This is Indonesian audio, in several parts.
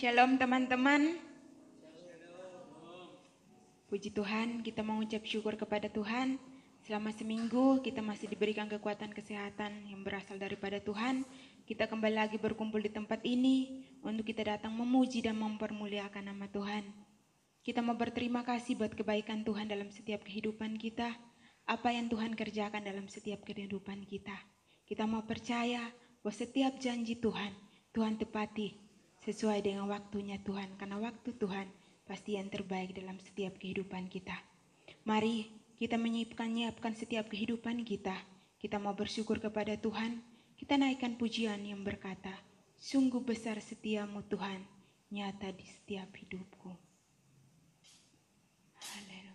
Shalom teman-teman. Puji Tuhan, kita mengucap syukur kepada Tuhan. Selama seminggu kita masih diberikan kekuatan kesehatan yang berasal daripada Tuhan. Kita kembali lagi berkumpul di tempat ini untuk kita datang memuji dan mempermuliakan nama Tuhan. Kita mau berterima kasih buat kebaikan Tuhan dalam setiap kehidupan kita. Apa yang Tuhan kerjakan dalam setiap kehidupan kita. Kita mau percaya bahwa setiap janji Tuhan, Tuhan tepati sesuai dengan waktunya Tuhan. Karena waktu Tuhan pasti yang terbaik dalam setiap kehidupan kita. Mari kita menyiapkan setiap kehidupan kita. Kita mau bersyukur kepada Tuhan. Kita naikkan pujian yang berkata, sungguh besar setiamu Tuhan, nyata di setiap hidupku. Haleluya.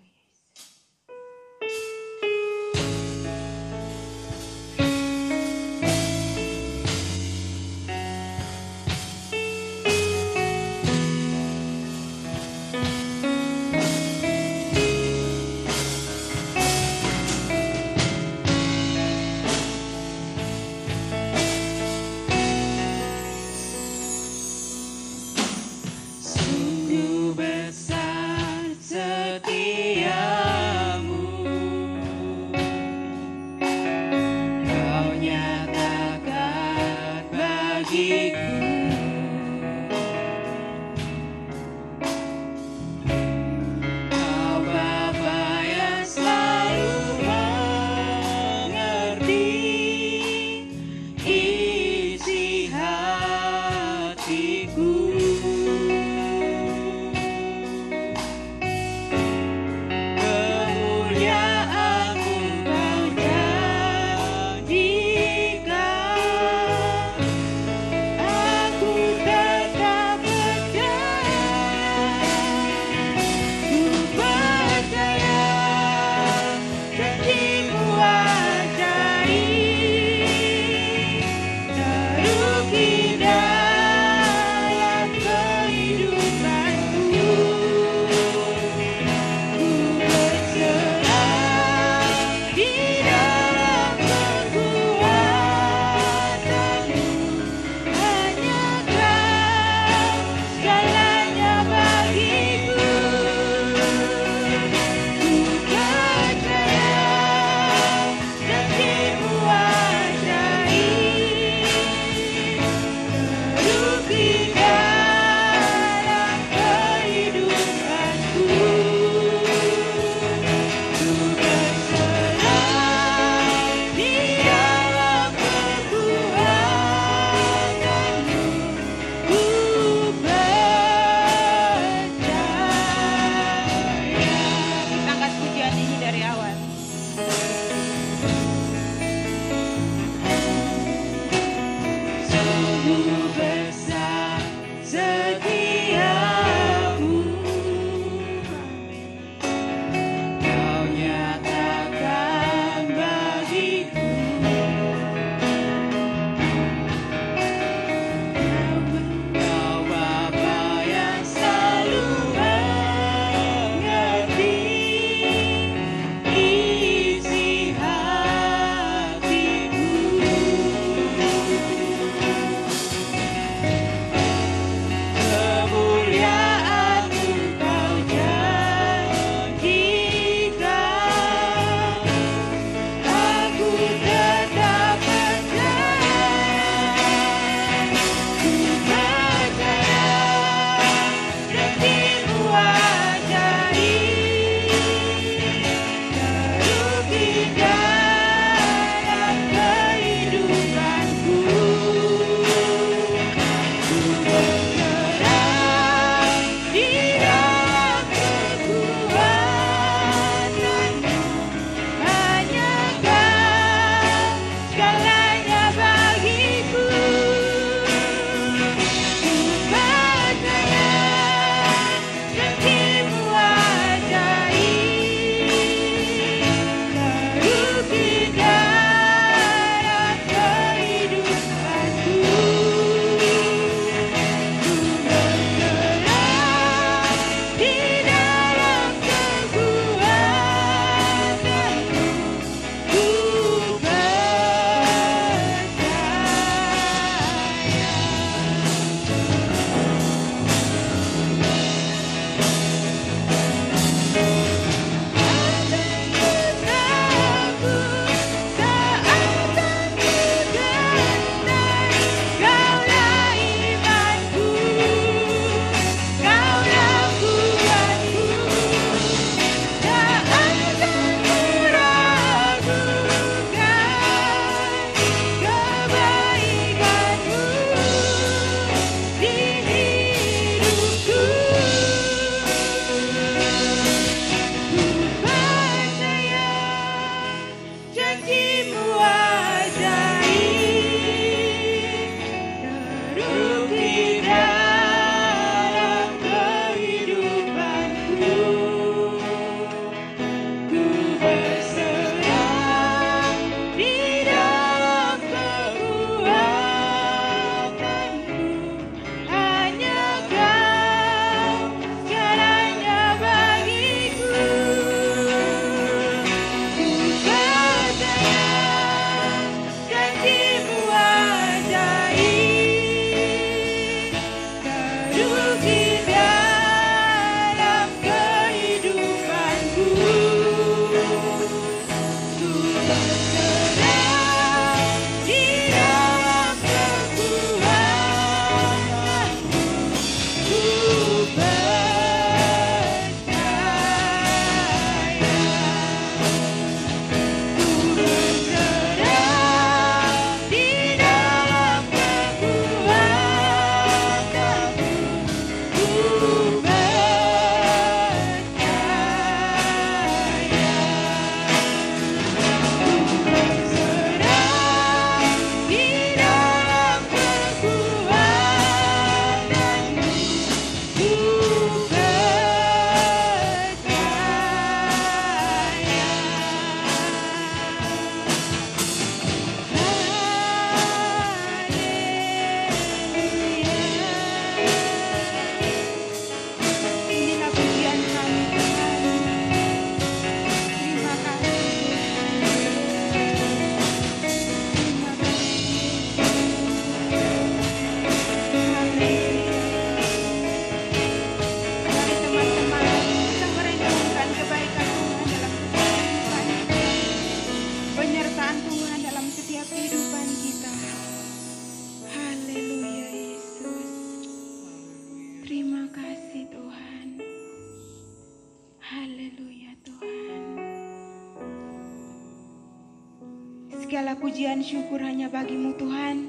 Segala pujian syukur hanya bagimu Tuhan.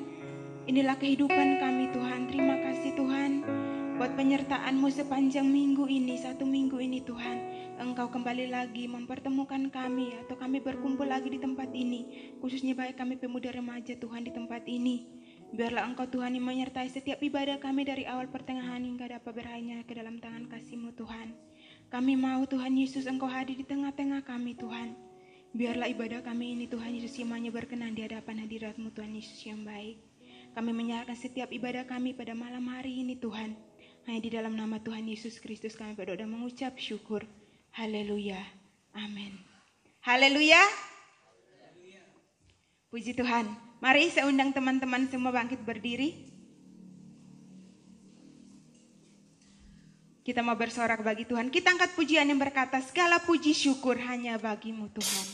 Inilah kehidupan kami Tuhan. Terima kasih Tuhan buat penyertaan-Mu sepanjang minggu ini, satu minggu ini Tuhan. Engkau kembali lagi mempertemukan kami atau kami berkumpul lagi di tempat ini. Khususnya baik kami pemuda remaja Tuhan di tempat ini. Biarlah Engkau Tuhan yang menyertai setiap ibadah kami dari awal pertengahan hingga dapat berakhirnya ke dalam tangan kasih-Mu Tuhan. Kami mau Tuhan Yesus Engkau hadir di tengah-tengah kami Tuhan. Biarlah ibadah kami ini Tuhan Yesus semuanya berkenan di hadapan hadirat-Mu Tuhan Yesus yang baik. Kami menyerahkan setiap ibadah kami pada malam hari ini Tuhan. Hanya di dalam nama Tuhan Yesus Kristus kami berdoa dan mengucap syukur. Haleluya. Amin. Haleluya. Puji Tuhan. Mari saya undang teman-teman semua bangkit berdiri. Kita mau bersorak bagi Tuhan. Kita angkat pujian yang berkata, segala puji syukur hanya bagimu Tuhan.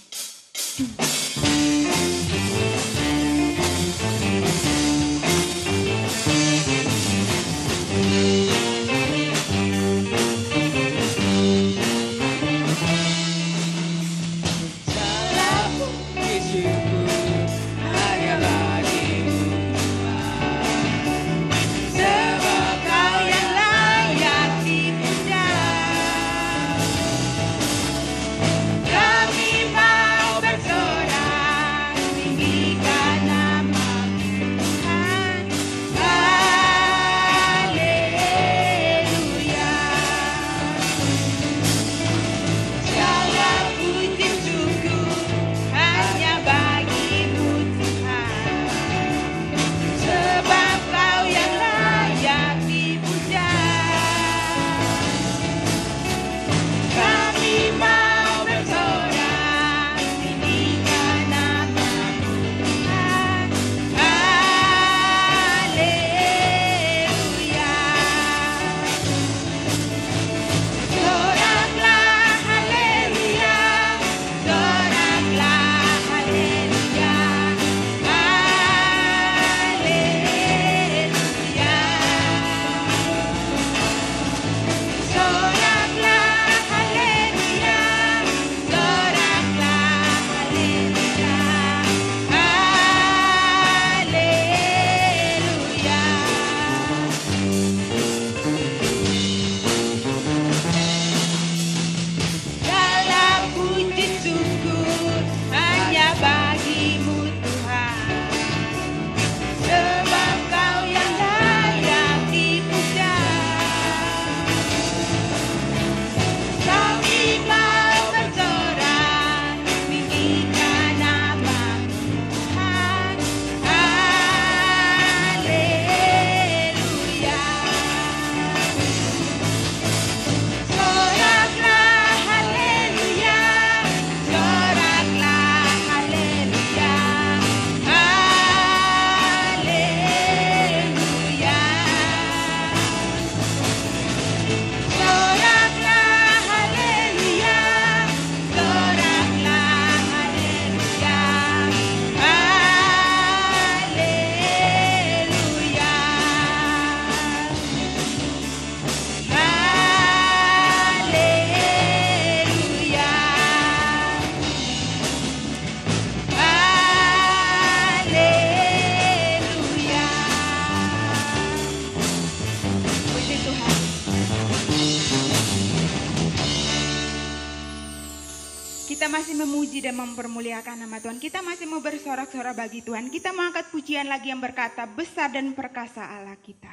Dan mempermuliakan nama Tuhan. Kita masih mau bersorak-sorak bagi Tuhan. Kita mau angkat pujian lagi yang berkata, besar dan perkasa Allah kita.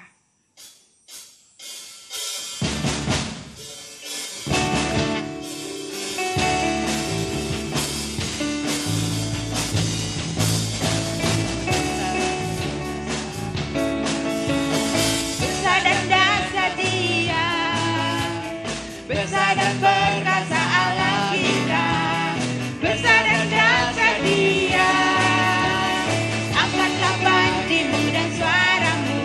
Besar dan dahsyat Dia, besar dan perkasa Allah kita. Besar dan dahsyat Dia, angkatlah bandimu dan suaramu,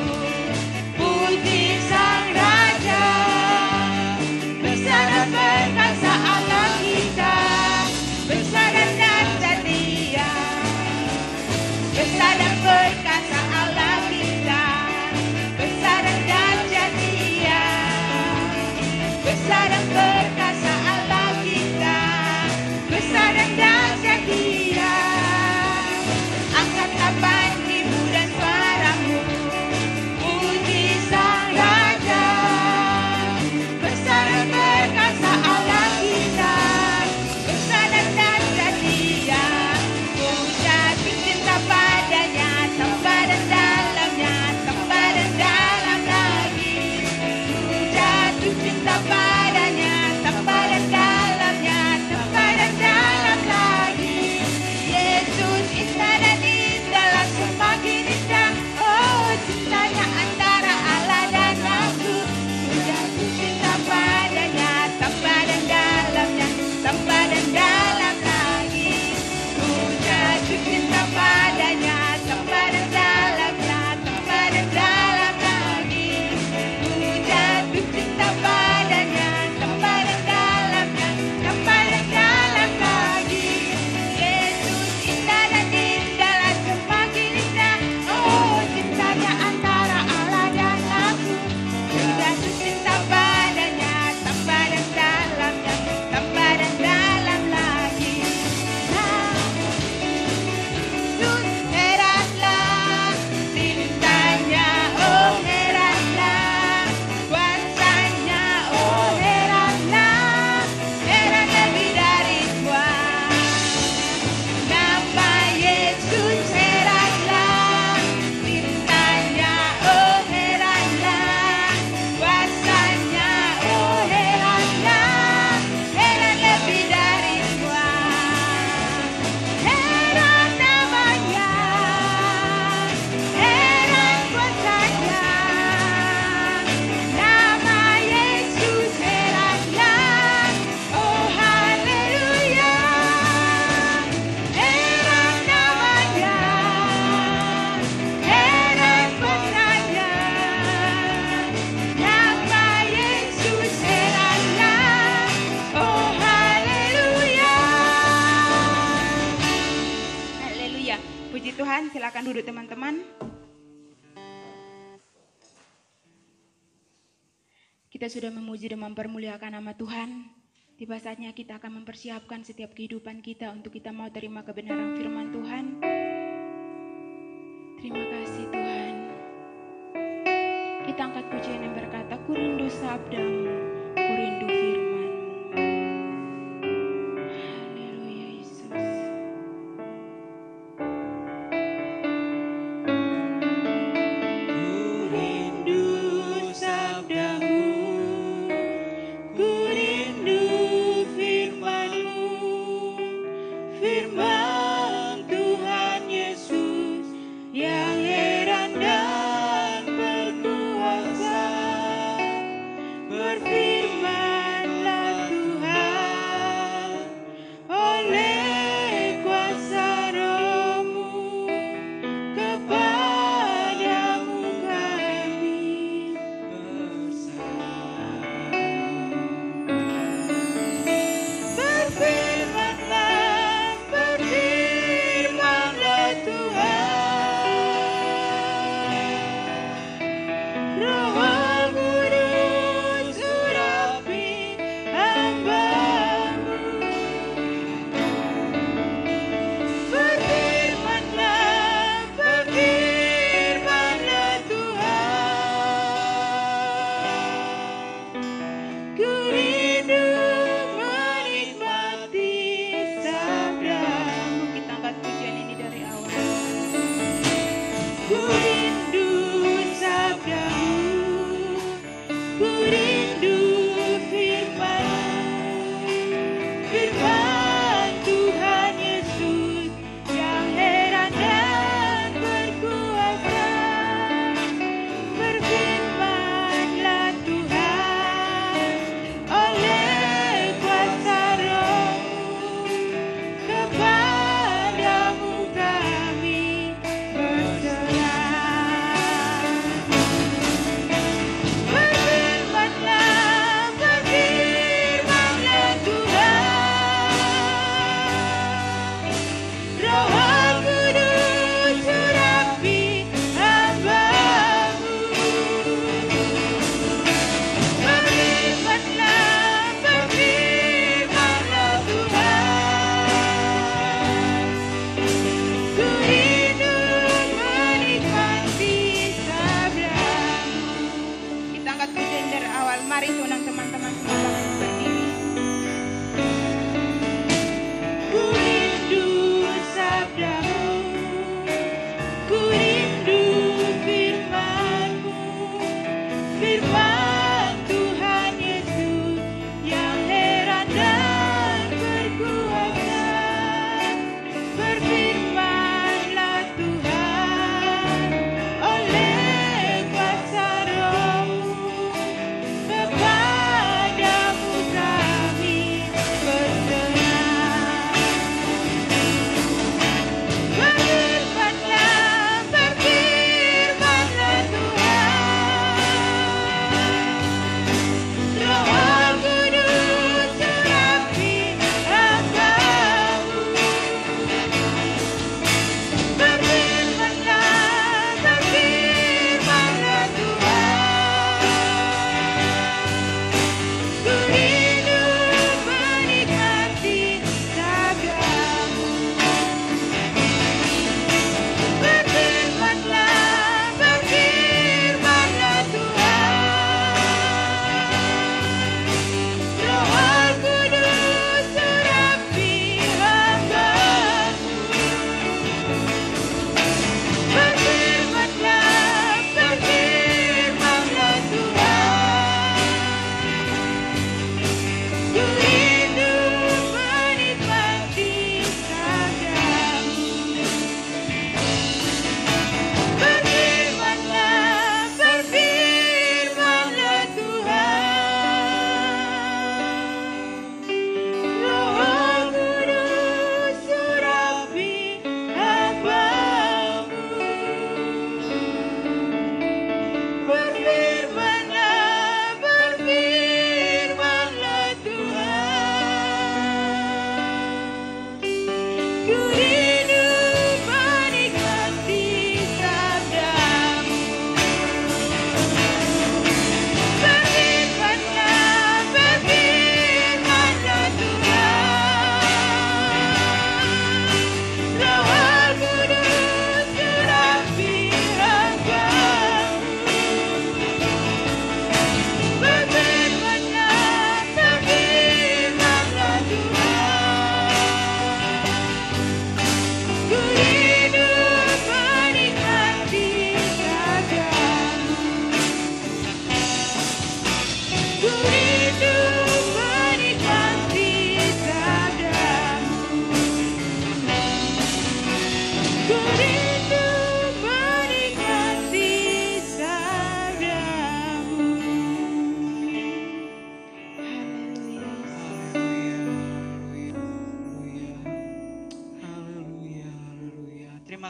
Silakan duduk teman-teman. Kita sudah memuji dan mempermuliakan nama Tuhan. Tiba saatnya kita akan mempersiapkan setiap kehidupan kita untuk kita mau terima kebenaran firman Tuhan. Terima kasih Tuhan. Kita angkat pujian yang berkata, ku rindu sabdamu, ku rindu firman-Mu. Haleluya Yesus.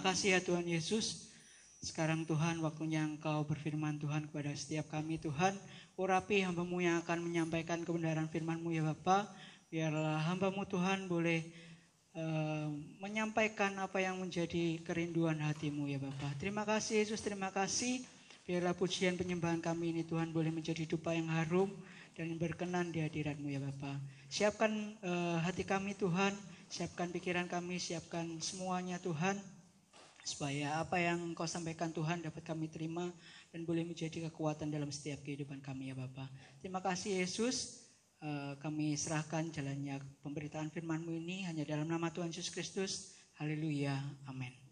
kasih ya Tuhan Yesus. Sekarang Tuhan, waktunya Engkau berfirman Tuhan kepada setiap kami Tuhan. Urapi hamba-Mu yang akan menyampaikan kebenaran firman-Mu ya Bapa. Biarlah hamba-Mu Tuhan boleh menyampaikan apa yang menjadi kerinduan hati-Mu ya Bapa. Terima kasih Yesus, terima kasih. Biarlah pujian penyembahan kami ini Tuhan boleh menjadi dupa yang harum dan berkenan di hadirat-Mu ya Bapa. Siapkan hati kami Tuhan, siapkan pikiran kami, siapkan semuanya Tuhan. Supaya apa yang Engkau sampaikan Tuhan dapat kami terima dan boleh menjadi kekuatan dalam setiap kehidupan kami ya Bapa. Terima kasih Yesus. Kami serahkan jalannya pemberitaan firman-Mu ini hanya dalam nama Tuhan Yesus Kristus. Haleluya. Amin.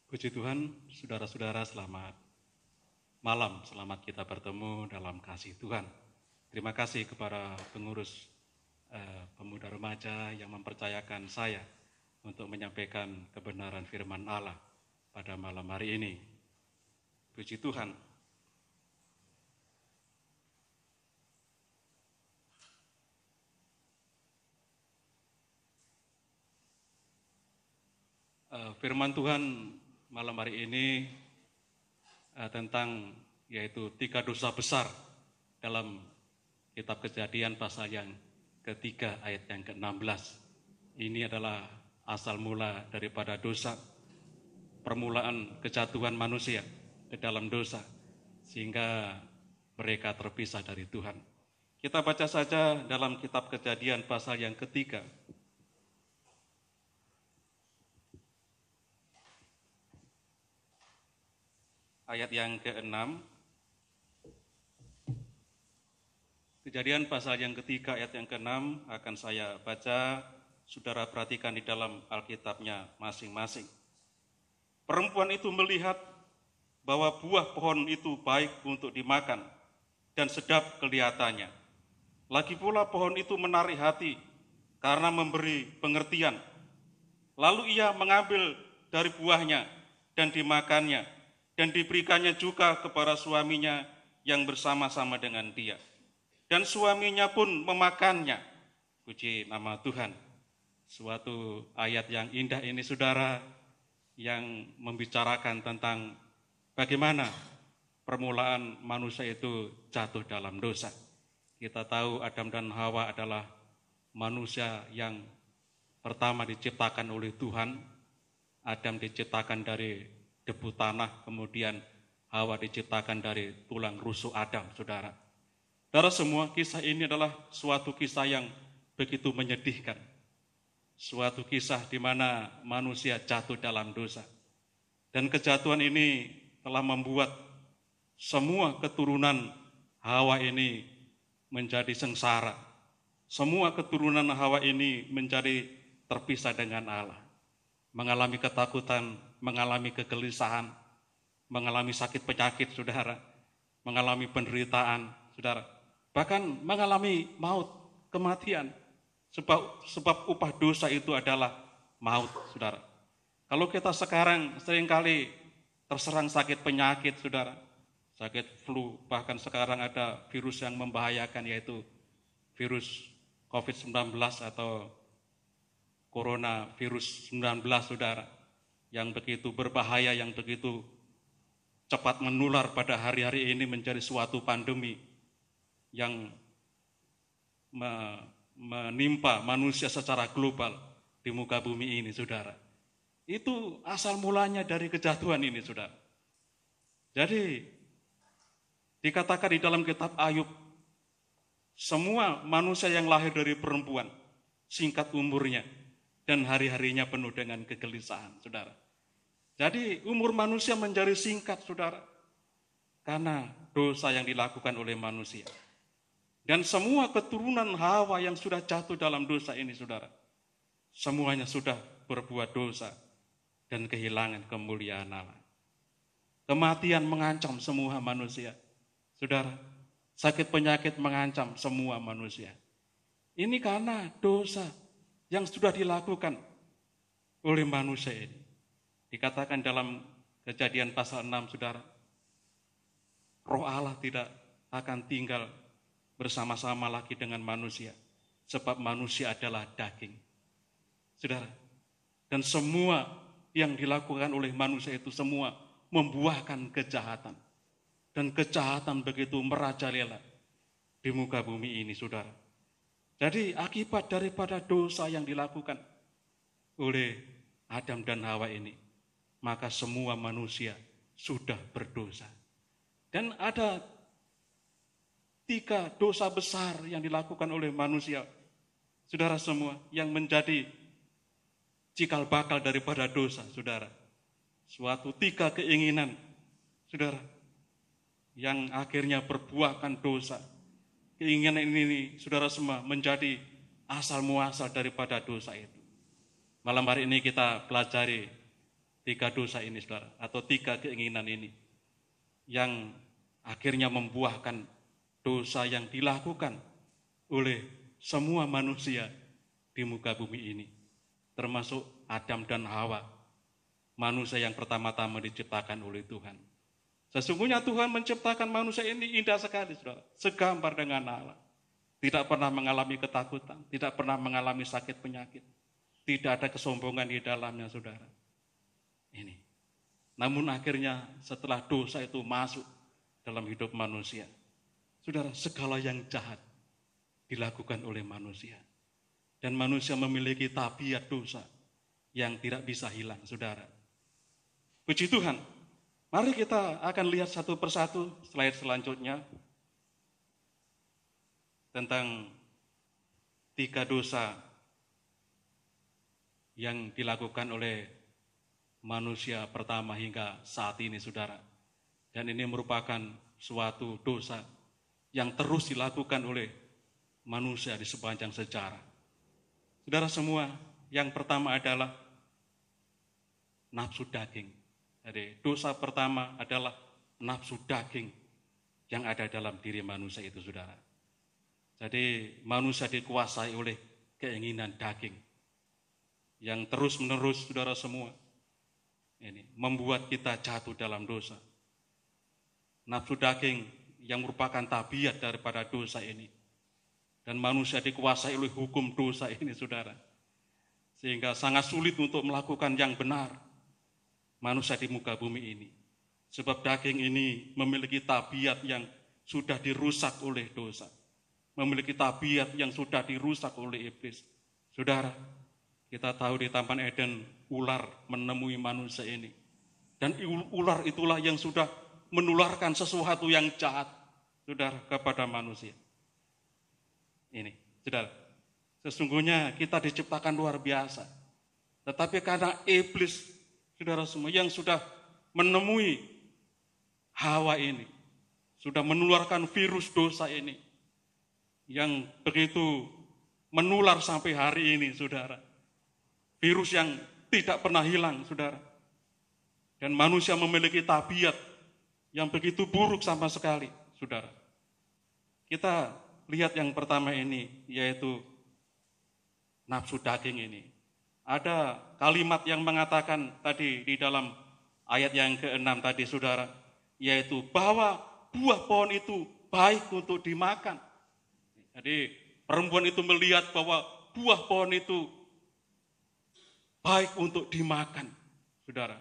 Puji Tuhan, saudara-saudara, selamat malam, selamat kita bertemu dalam kasih Tuhan. Terima kasih kepada pengurus pemuda remaja yang mempercayakan saya untuk menyampaikan kebenaran firman Allah pada malam hari ini. Puji Tuhan. Firman Tuhan malam hari ini tentang yaitu 3 dosa besar dalam kitab Kejadian pasal yang ketiga ayat yang ke-16. Ini adalah asal mula daripada dosa, permulaan kejatuhan manusia ke dalam dosa sehingga mereka terpisah dari Tuhan. Kita baca saja dalam kitab Kejadian pasal yang ketiga. Ayat yang ke-6, Kejadian pasal yang ketiga ayat yang ke-6 akan saya baca, saudara perhatikan di dalam Alkitabnya masing-masing. Perempuan itu melihat bahwa buah pohon itu baik untuk dimakan dan sedap kelihatannya. Lagi pula pohon itu menarik hati karena memberi pengertian. Lalu ia mengambil dari buahnya dan dimakannya. Dan diberikannya juga kepada suaminya yang bersama-sama dengan dia. Dan suaminya pun memakannya. Puji nama Tuhan. Suatu ayat yang indah ini saudara, yang membicarakan tentang bagaimana permulaan manusia itu jatuh dalam dosa. Kita tahu Adam dan Hawa adalah manusia yang pertama diciptakan oleh Tuhan. Adam diciptakan dari debu tanah, kemudian Hawa diciptakan dari tulang rusuk Adam, saudara. Saudara, semua kisah ini adalah suatu kisah yang begitu menyedihkan. Suatu kisah di mana manusia jatuh dalam dosa. Dan kejatuhan ini telah membuat semua keturunan Hawa ini menjadi sengsara. Semua keturunan Hawa ini menjadi terpisah dengan Allah. Mengalami ketakutan, mengalami kegelisahan, mengalami sakit penyakit, saudara, mengalami penderitaan, saudara, bahkan mengalami maut, kematian, sebab upah dosa itu adalah maut, saudara. Kalau kita sekarang seringkali terserang sakit penyakit, saudara, sakit flu, bahkan sekarang ada virus yang membahayakan yaitu virus COVID-19 atau coronavirus 19, saudara, yang begitu berbahaya, yang begitu cepat menular pada hari-hari ini menjadi suatu pandemi yang menimpa manusia secara global di muka bumi ini, saudara. Itu asal mulanya dari kejatuhan ini, saudara. Jadi dikatakan di dalam kitab Ayub, semua manusia yang lahir dari perempuan singkat umurnya dan hari-harinya penuh dengan kegelisahan, saudara. Jadi umur manusia menjadi singkat, saudara, karena dosa yang dilakukan oleh manusia. Dan semua keturunan Hawa yang sudah jatuh dalam dosa ini, saudara, semuanya sudah berbuat dosa dan kehilangan kemuliaan Allah. Kematian mengancam semua manusia, saudara. Sakit penyakit mengancam semua manusia. Ini karena dosa. yang sudah dilakukan oleh manusia ini. Dikatakan dalam Kejadian pasal 6, saudara, Roh Allah tidak akan tinggal bersama-sama lagi dengan manusia, sebab manusia adalah daging. Saudara, dan semua yang dilakukan oleh manusia itu semua membuahkan kejahatan. Dan kejahatan begitu merajalela di muka bumi ini, saudara. Jadi akibat daripada dosa yang dilakukan oleh Adam dan Hawa ini, maka semua manusia sudah berdosa. Dan ada 3 dosa besar yang dilakukan oleh manusia, saudara semua, yang menjadi cikal bakal daripada dosa, saudara. Suatu 3 keinginan, saudara, yang akhirnya berbuahkan dosa. Keinginan ini, saudara semua, menjadi asal muasal daripada dosa itu. Malam hari ini kita pelajari 3 dosa ini, saudara, atau 3 keinginan ini yang akhirnya membuahkan dosa yang dilakukan oleh semua manusia di muka bumi ini, termasuk Adam dan Hawa, manusia yang pertama-tama diciptakan oleh Tuhan. Sesungguhnya Tuhan menciptakan manusia ini indah sekali, saudara, segambar dengan Allah. Tidak pernah mengalami ketakutan, tidak pernah mengalami sakit penyakit, tidak ada kesombongan di dalamnya, saudara. Ini. Namun akhirnya setelah dosa itu masuk dalam hidup manusia, saudara, segala yang jahat dilakukan oleh manusia. Dan manusia memiliki tabiat dosa yang tidak bisa hilang, saudara. Puji Tuhan. Mari kita akan lihat satu persatu slide selanjutnya tentang 3 dosa yang dilakukan oleh manusia pertama hingga saat ini, saudara. Dan ini merupakan suatu dosa yang terus dilakukan oleh manusia di sepanjang sejarah. Saudara semua, yang pertama adalah nafsu daging. Jadi dosa pertama adalah nafsu daging yang ada dalam diri manusia itu, saudara. Jadi manusia dikuasai oleh keinginan daging yang terus-menerus, saudara semua, ini membuat kita jatuh dalam dosa. Nafsu daging yang merupakan tabiat daripada dosa ini. Dan manusia dikuasai oleh hukum dosa ini, saudara. Sehingga sangat sulit untuk melakukan yang benar manusia di muka bumi ini. Sebab daging ini memiliki tabiat yang sudah dirusak oleh dosa. Memiliki tabiat yang sudah dirusak oleh iblis. Saudara, kita tahu di Taman Eden, ular menemui manusia ini. Dan ular itulah yang sudah menularkan sesuatu yang jahat, saudara, kepada manusia. Ini, saudara, sesungguhnya kita diciptakan luar biasa. Tetapi karena iblis, saudara semua, yang sudah menemui Hawa ini, sudah menularkan virus dosa ini, yang begitu menular sampai hari ini, saudara. Virus yang tidak pernah hilang, saudara. Dan manusia memiliki tabiat yang begitu buruk sama sekali, saudara. Kita lihat yang pertama ini, yaitu nafsu daging ini. Ada kalimat yang mengatakan tadi di dalam ayat yang ke-6 tadi, saudara, yaitu bahwa buah pohon itu baik untuk dimakan. Jadi perempuan itu melihat bahwa buah pohon itu baik untuk dimakan, saudara.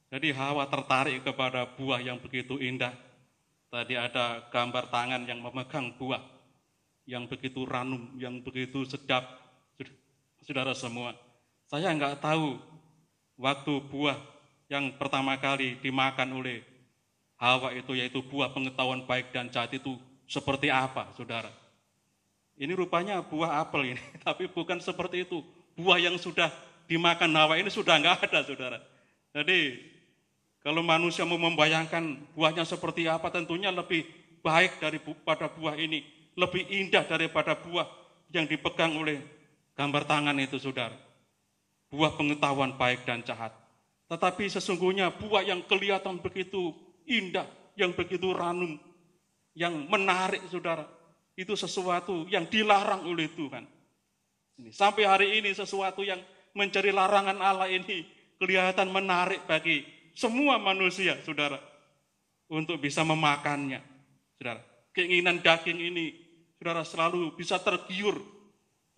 Jadi Hawa tertarik kepada buah yang begitu indah. Tadi ada gambar tangan yang memegang buah yang begitu ranum, yang begitu sedap, saudara semua. Saya enggak tahu waktu buah yang pertama kali dimakan oleh Hawa itu, yaitu buah pengetahuan baik dan jahat, itu seperti apa, saudara. Ini rupanya buah apel ini, tapi bukan seperti itu. Buah yang sudah dimakan Hawa ini sudah enggak ada, saudara. Jadi kalau manusia mau membayangkan buahnya seperti apa, tentunya lebih baik daripada buah ini, lebih indah daripada buah yang dipegang oleh gambar tangan itu, saudara. Buah pengetahuan baik dan jahat. Tetapi sesungguhnya buah yang kelihatan begitu indah, yang begitu ranum, yang menarik, saudara, itu sesuatu yang dilarang oleh Tuhan. Sampai hari ini sesuatu yang menjadi larangan Allah ini kelihatan menarik bagi semua manusia, saudara, untuk bisa memakannya. Saudara, keinginan daging ini, saudara, selalu bisa tergiur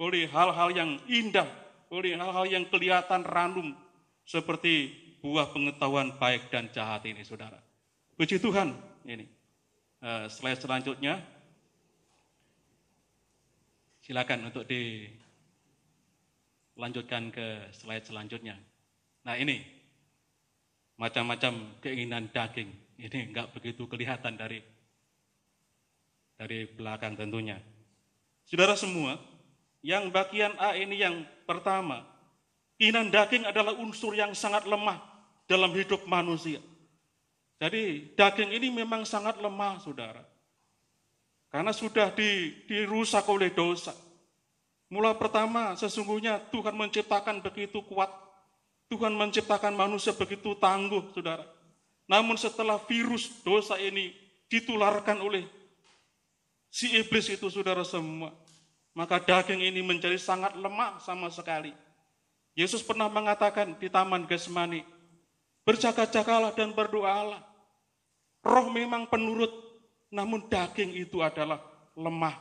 oleh hal-hal yang indah, oleh hal-hal yang kelihatan ranum, seperti buah pengetahuan baik dan jahat ini, saudara. Puji Tuhan, ini. Slide selanjutnya. Silakan untuk dilanjutkan ke slide selanjutnya. Nah ini, macam-macam keinginan daging. Ini enggak begitu kelihatan dari belakang tentunya. Saudara semua, yang bagian A ini yang pertama, keinginan daging adalah unsur yang sangat lemah dalam hidup manusia. Jadi daging ini memang sangat lemah, saudara. Karena sudah dirusak oleh dosa. Mula pertama, sesungguhnya Tuhan menciptakan begitu kuat. Tuhan menciptakan manusia begitu tangguh, saudara. Namun setelah virus dosa ini ditularkan oleh si iblis itu, saudara semua, maka daging ini menjadi sangat lemah sama sekali. Yesus pernah mengatakan di Taman Getsemani, berjaga-jagalah dan berdoalah. Roh memang penurut, namun daging itu adalah lemah.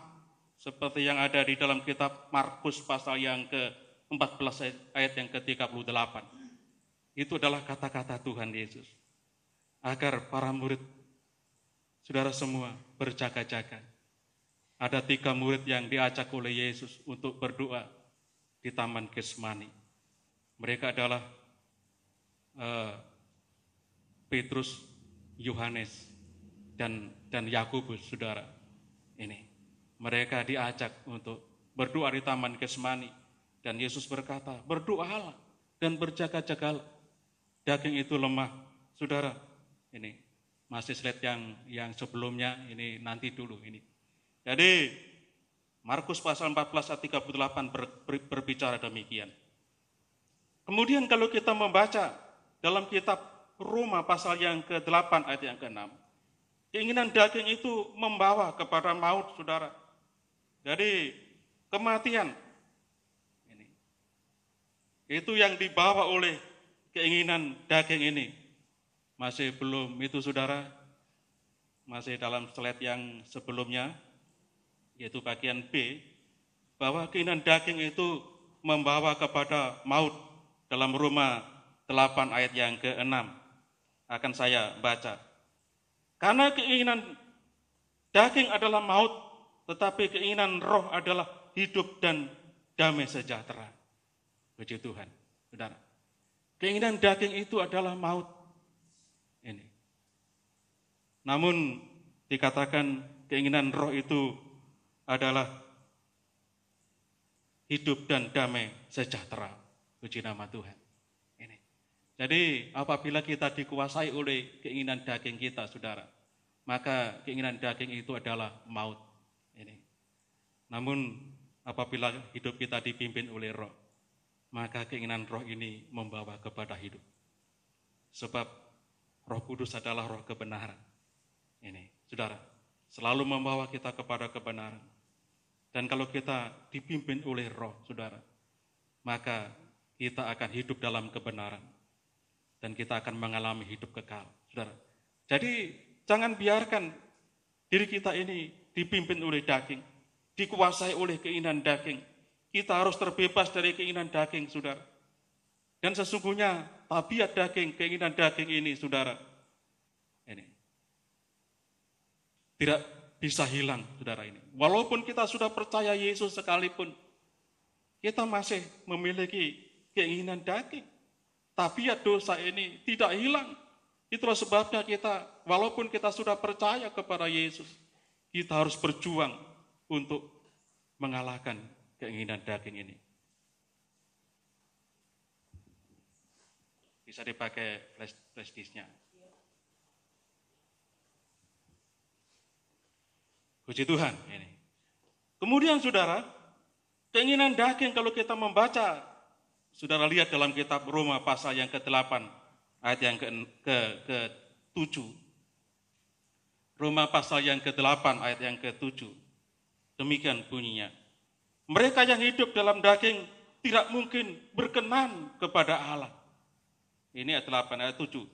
Seperti yang ada di dalam kitab Markus pasal yang ke-14 ayat yang ke-38. Itu adalah kata-kata Tuhan Yesus. Agar para murid, saudara semua, berjaga-jaga. Ada 3 murid yang diajak oleh Yesus untuk berdoa di Taman Getsemani. Mereka adalah Petrus, Yohanes, dan Yakobus, saudara. Ini, mereka diajak untuk berdoa di Taman Getsemani. Dan Yesus berkata, berdoalah dan berjaga-jagalah. Daging itu lemah, saudara. Ini, masih slide yang sebelumnya, ini nanti dulu ini. Jadi, Markus pasal 14 ayat 38 berbicara demikian. Kemudian kalau kita membaca dalam kitab Roma pasal yang ke-8 ayat yang ke-6. Keinginan daging itu membawa kepada maut, saudara. Jadi kematian. Ini. Itu yang dibawa oleh keinginan daging ini. Masih belum itu, saudara. Masih dalam slide yang sebelumnya, yaitu bagian B, bahwa keinginan daging itu membawa kepada maut dalam Roma 8 ayat yang ke-6. Akan saya baca. Karena keinginan daging adalah maut, tetapi keinginan roh adalah hidup dan damai sejahtera. Puji Tuhan, saudara. Keinginan daging itu adalah maut. Ini. Namun dikatakan keinginan roh itu adalah hidup dan damai sejahtera. Puji nama Tuhan. Jadi apabila kita dikuasai oleh keinginan daging kita, saudara, maka keinginan daging itu adalah maut. Ini. Namun apabila hidup kita dipimpin oleh roh, maka keinginan roh ini membawa kepada hidup. Sebab Roh Kudus adalah roh kebenaran. Ini, saudara, selalu membawa kita kepada kebenaran. Dan kalau kita dipimpin oleh roh, saudara, maka kita akan hidup dalam kebenaran. Dan kita akan mengalami hidup kekal, saudara. Jadi jangan biarkan diri kita ini dipimpin oleh daging, dikuasai oleh keinginan daging. Kita harus terbebas dari keinginan daging, saudara. Dan sesungguhnya tabiat daging, keinginan daging ini, saudara, ini tidak bisa hilang, saudara ini. Walaupun kita sudah percaya Yesus sekalipun, kita masih memiliki keinginan daging. Tabiat dosa ini tidak hilang. Itulah sebabnya kita, walaupun kita sudah percaya kepada Yesus, kita harus berjuang untuk mengalahkan keinginan daging ini. Bisa dipakai flash disk-nya. Puji Tuhan. Ini. Kemudian saudara, keinginan daging kalau kita membaca, saudara lihat dalam kitab Roma pasal yang ke-8 ayat yang ke-7. Roma pasal yang ke-8 ayat yang ke-7. Demikian bunyinya. Mereka yang hidup dalam daging tidak mungkin berkenan kepada Allah. Ini ayat 8, ayat 7.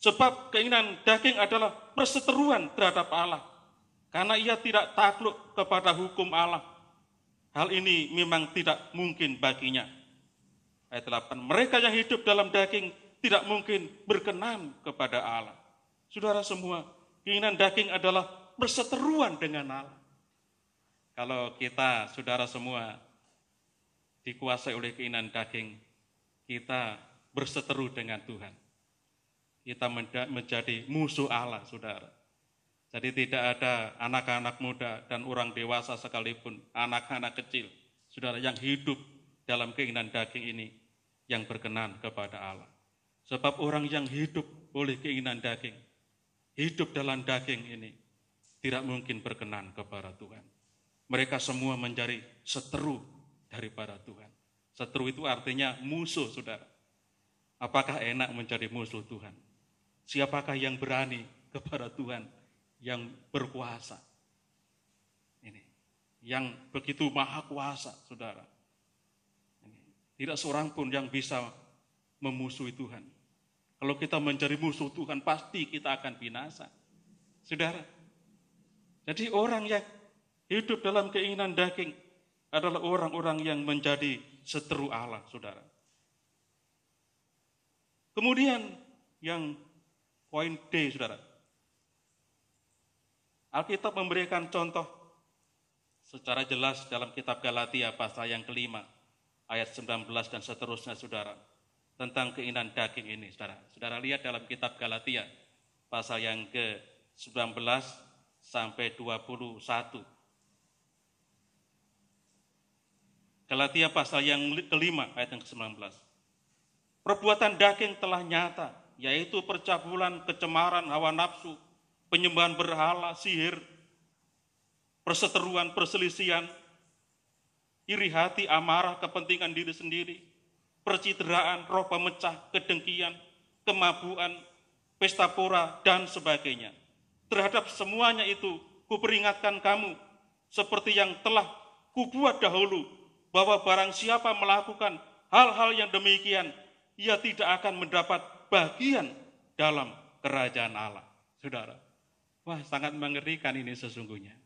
Sebab keinginan daging adalah perseteruan terhadap Allah. Karena ia tidak takluk kepada hukum Allah. Hal ini memang tidak mungkin baginya. Ayat 8. Mereka yang hidup dalam daging tidak mungkin berkenan kepada Allah. Saudara semua, keinginan daging adalah perseteruan dengan Allah. Kalau kita, saudara semua, dikuasai oleh keinginan daging, kita berseteru dengan Tuhan. Kita menjadi musuh Allah, saudara. Jadi tidak ada anak-anak muda dan orang dewasa sekalipun, anak-anak kecil, saudara, yang hidup dalam keinginan daging ini, yang berkenan kepada Allah. Sebab orang yang hidup oleh keinginan daging, hidup dalam daging ini, tidak mungkin berkenan kepada Tuhan. Mereka semua menjadi seteru daripada Tuhan. Seteru itu artinya musuh, saudara. Apakah enak menjadi musuh Tuhan? Siapakah yang berani kepada Tuhan yang berkuasa? Ini, yang begitu maha kuasa, saudara. Ini, tidak seorang pun yang bisa memusuhi Tuhan. Kalau kita menjadi musuh Tuhan, pasti kita akan binasa, saudara. Jadi orang yang hidup dalam keinginan daging adalah orang-orang yang menjadi seteru Allah, saudara. Kemudian yang poin D, saudara. Alkitab memberikan contoh secara jelas dalam kitab Galatia pasal yang kelima, ayat 19 dan seterusnya, saudara. Tentang keinginan daging ini, saudara. Saudara lihat dalam kitab Galatia pasal yang ke-19 sampai 21. Galatia pasal yang kelima ayat yang ke-19. Perbuatan daging telah nyata, yaitu percabulan, kecemaran, hawa nafsu, penyembahan berhala, sihir, perseteruan, perselisihan, iri hati, amarah, kepentingan diri sendiri, percideraan, roh pemecah, kedengkian, kemabuan, pesta pora, dan sebagainya. Terhadap semuanya itu, kuperingatkan kamu, seperti yang telah kubuat dahulu, bahwa barang siapa melakukan hal-hal yang demikian, ia tidak akan mendapat bagian dalam kerajaan Allah. Saudara, wah, sangat mengerikan ini sesungguhnya.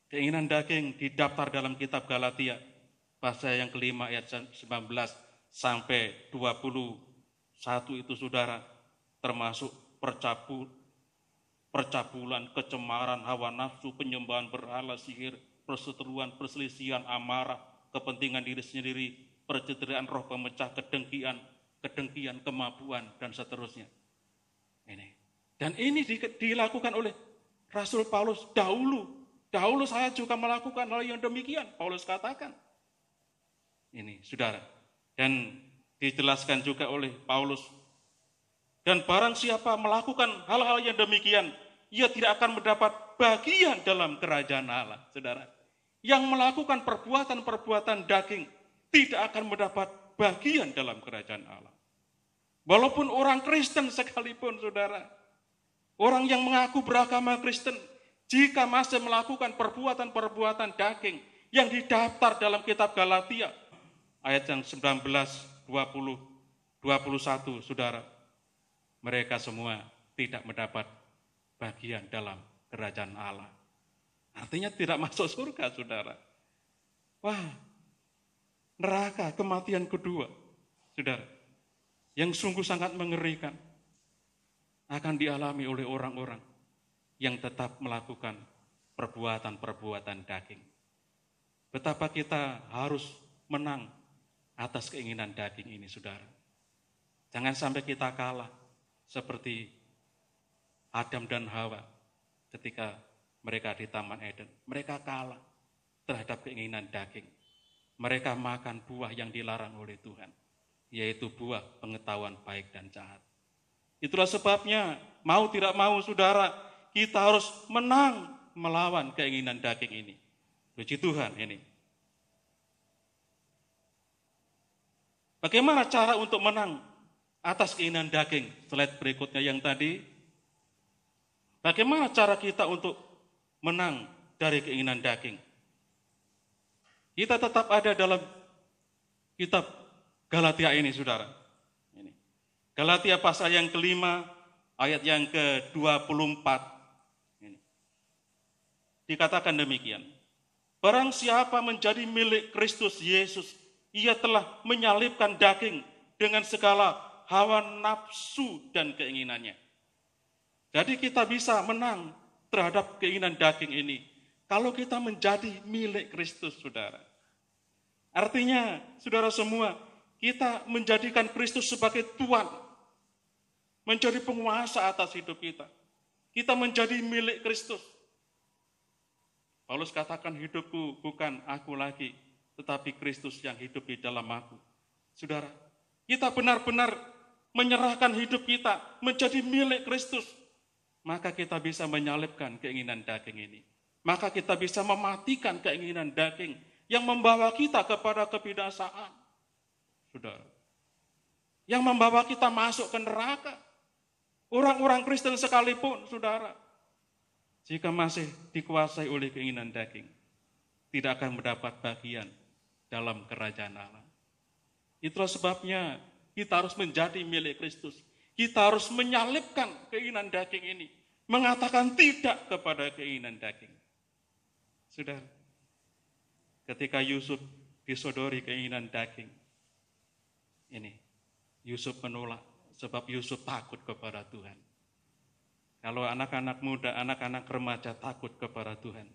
Keinginan daging didaftar dalam kitab Galatia, pasal yang kelima ayat 19 sampai 21 itu, saudara, termasuk percabulan, kecemaran, hawa nafsu, penyembahan berhala, sihir, perseteruan, perselisihan, amarah, kepentingan diri sendiri, percideraan, roh pemecah, kedengkian, kemabuan, dan seterusnya. Ini. Dan ini dilakukan oleh Rasul Paulus dahulu. Dahulu saya juga melakukan hal yang demikian, Paulus katakan. Ini, saudara. Dan dijelaskan juga oleh Paulus. Dan barang siapa melakukan hal-hal yang demikian, ia tidak akan mendapat bagian dalam kerajaan Allah, saudara. Yang melakukan perbuatan-perbuatan daging tidak akan mendapat bagian dalam kerajaan Allah. Walaupun orang Kristen sekalipun, saudara. Orang yang mengaku beragama Kristen, jika masih melakukan perbuatan-perbuatan daging yang didaftar dalam kitab Galatia, ayat yang 19, 20, 21, saudara. Mereka semua tidak mendapat bagian dalam kerajaan Allah. Artinya tidak masuk surga, saudara. Wah, neraka, kematian kedua, saudara, yang sungguh sangat mengerikan, akan dialami oleh orang-orang yang tetap melakukan perbuatan-perbuatan daging. Betapa kita harus menang atas keinginan daging ini, saudara. Jangan sampai kita kalah seperti Adam dan Hawa ketika mereka di Taman Eden. Mereka kalah terhadap keinginan daging. Mereka makan buah yang dilarang oleh Tuhan, yaitu buah pengetahuan baik dan jahat. Itulah sebabnya, mau tidak mau, saudara, kita harus menang melawan keinginan daging ini. Puji Tuhan ini. Bagaimana cara untuk menang atas keinginan daging? Slide berikutnya yang tadi. Bagaimana cara kita untuk menang dari keinginan daging? Kita tetap ada dalam kitab Galatia ini, saudara. Ini. Galatia pasal yang kelima, ayat yang ke-24. Ini. Dikatakan demikian. Barang siapa menjadi milik Kristus Yesus, ia telah menyalibkan daging dengan segala hawa nafsu dan keinginannya. Jadi kita bisa menang terhadap keinginan daging ini kalau kita menjadi milik Kristus, saudara. Artinya, saudara semua, kita menjadikan Kristus sebagai Tuhan, menjadi penguasa atas hidup kita. Kita menjadi milik Kristus. Paulus katakan, hidupku bukan aku lagi, tetapi Kristus yang hidup di dalam aku. Saudara, kita benar-benar menyerahkan hidup kita menjadi milik Kristus. Maka kita bisa menyalibkan keinginan daging ini. Maka kita bisa mematikan keinginan daging yang membawa kita kepada kebinasaan. Saudara, yang membawa kita masuk ke neraka. Orang-orang Kristen sekalipun, saudara, jika masih dikuasai oleh keinginan daging, tidak akan mendapat bagian dalam kerajaan Allah. Itulah sebabnya kita harus menjadi milik Kristus. Kita harus menyalibkan keinginan daging ini. Mengatakan tidak kepada keinginan daging. Saudara, ketika Yusuf disodori keinginan daging, ini Yusuf menolak sebab Yusuf takut kepada Tuhan. Kalau anak-anak muda, anak-anak remaja takut kepada Tuhan,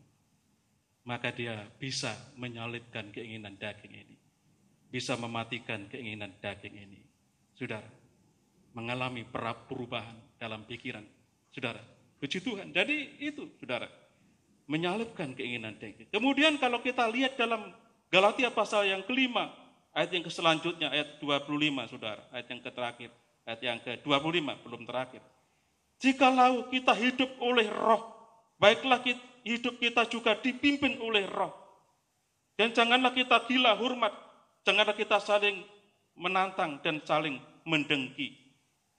maka dia bisa menyalibkan keinginan daging ini. Bisa mematikan keinginan daging ini. Saudara, mengalami perubahan dalam pikiran. Saudara, puji Tuhan. Jadi itu, saudara, menyalibkan keinginan daging. Kemudian kalau kita lihat dalam Galatia pasal yang kelima, ayat yang selanjutnya, ayat 25, saudara. Ayat yang terakhir, ayat yang ke-25, belum terakhir. Jikalau kita hidup oleh roh, baiklah hidup kita juga dipimpin oleh roh. Dan janganlah kita gila hormat, janganlah kita saling menantang dan saling mendengki.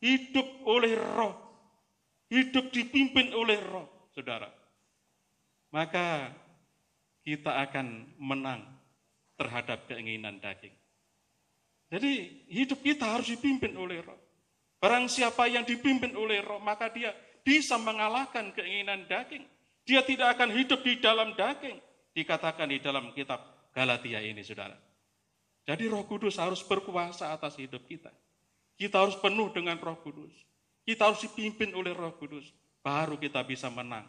Hidup oleh roh, hidup dipimpin oleh roh, saudara. Maka kita akan menang terhadap keinginan daging. Jadi hidup kita harus dipimpin oleh roh. Barang siapa yang dipimpin oleh roh, maka dia bisa mengalahkan keinginan daging. Dia tidak akan hidup di dalam daging. Dikatakan di dalam kitab Galatia ini, saudara. Jadi Roh Kudus harus berkuasa atas hidup kita. Kita harus penuh dengan Roh Kudus. Kita harus dipimpin oleh Roh Kudus. Baru kita bisa menang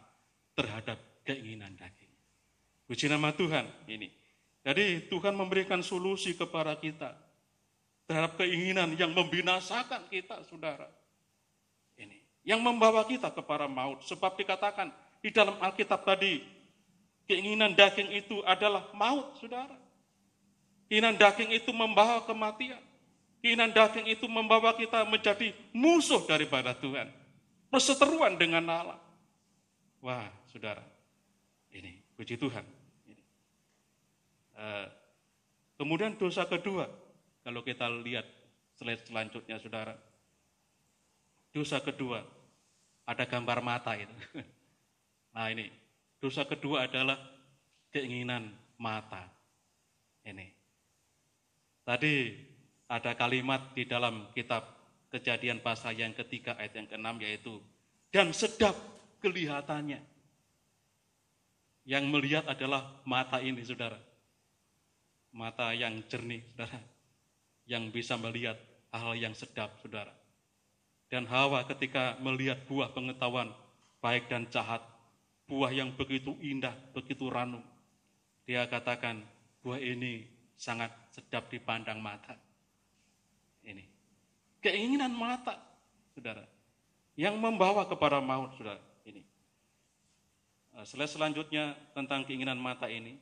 terhadap keinginan daging. Puji nama Tuhan ini. Jadi Tuhan memberikan solusi kepada kita terhadap keinginan yang membinasakan kita, saudara. Ini yang membawa kita kepada maut. Sebab dikatakan di dalam Alkitab tadi, keinginan daging itu adalah maut, saudara. Keinginan daging itu membawa kematian. Keinginan daging itu membawa kita menjadi musuh daripada Tuhan. Perseteruan dengan Allah. Wah, saudara, ini puji Tuhan. Ini. Kemudian dosa kedua, kalau kita lihat slide selanjutnya, saudara. Dosa kedua, ada gambar mata itu. Nah ini, dosa kedua adalah keinginan mata. Ini. Tadi ada kalimat di dalam kitab Kejadian pasal yang ketiga ayat yang ke-6 yaitu, dan sedap kelihatannya. Yang melihat adalah mata ini, saudara. Mata yang jernih, saudara. Yang bisa melihat hal yang sedap, saudara. Dan Hawa ketika melihat buah pengetahuan baik dan jahat, buah yang begitu indah, begitu ranum, dia katakan, buah ini sangat sedap dipandang mata. Ini keinginan mata, saudara, yang membawa kepada maut, saudara. Ini slide selanjutnya tentang keinginan mata ini.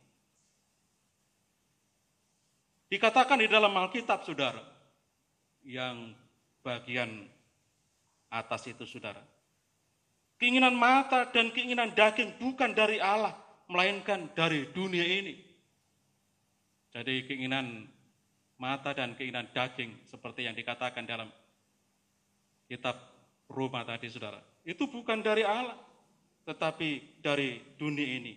Dikatakan di dalam Alkitab, saudara, yang bagian atas itu, saudara, keinginan mata dan keinginan daging bukan dari Allah, melainkan dari dunia ini. Jadi keinginan mata dan keinginan daging seperti yang dikatakan dalam kitab Roma tadi, saudara, itu bukan dari Allah, tetapi dari dunia ini.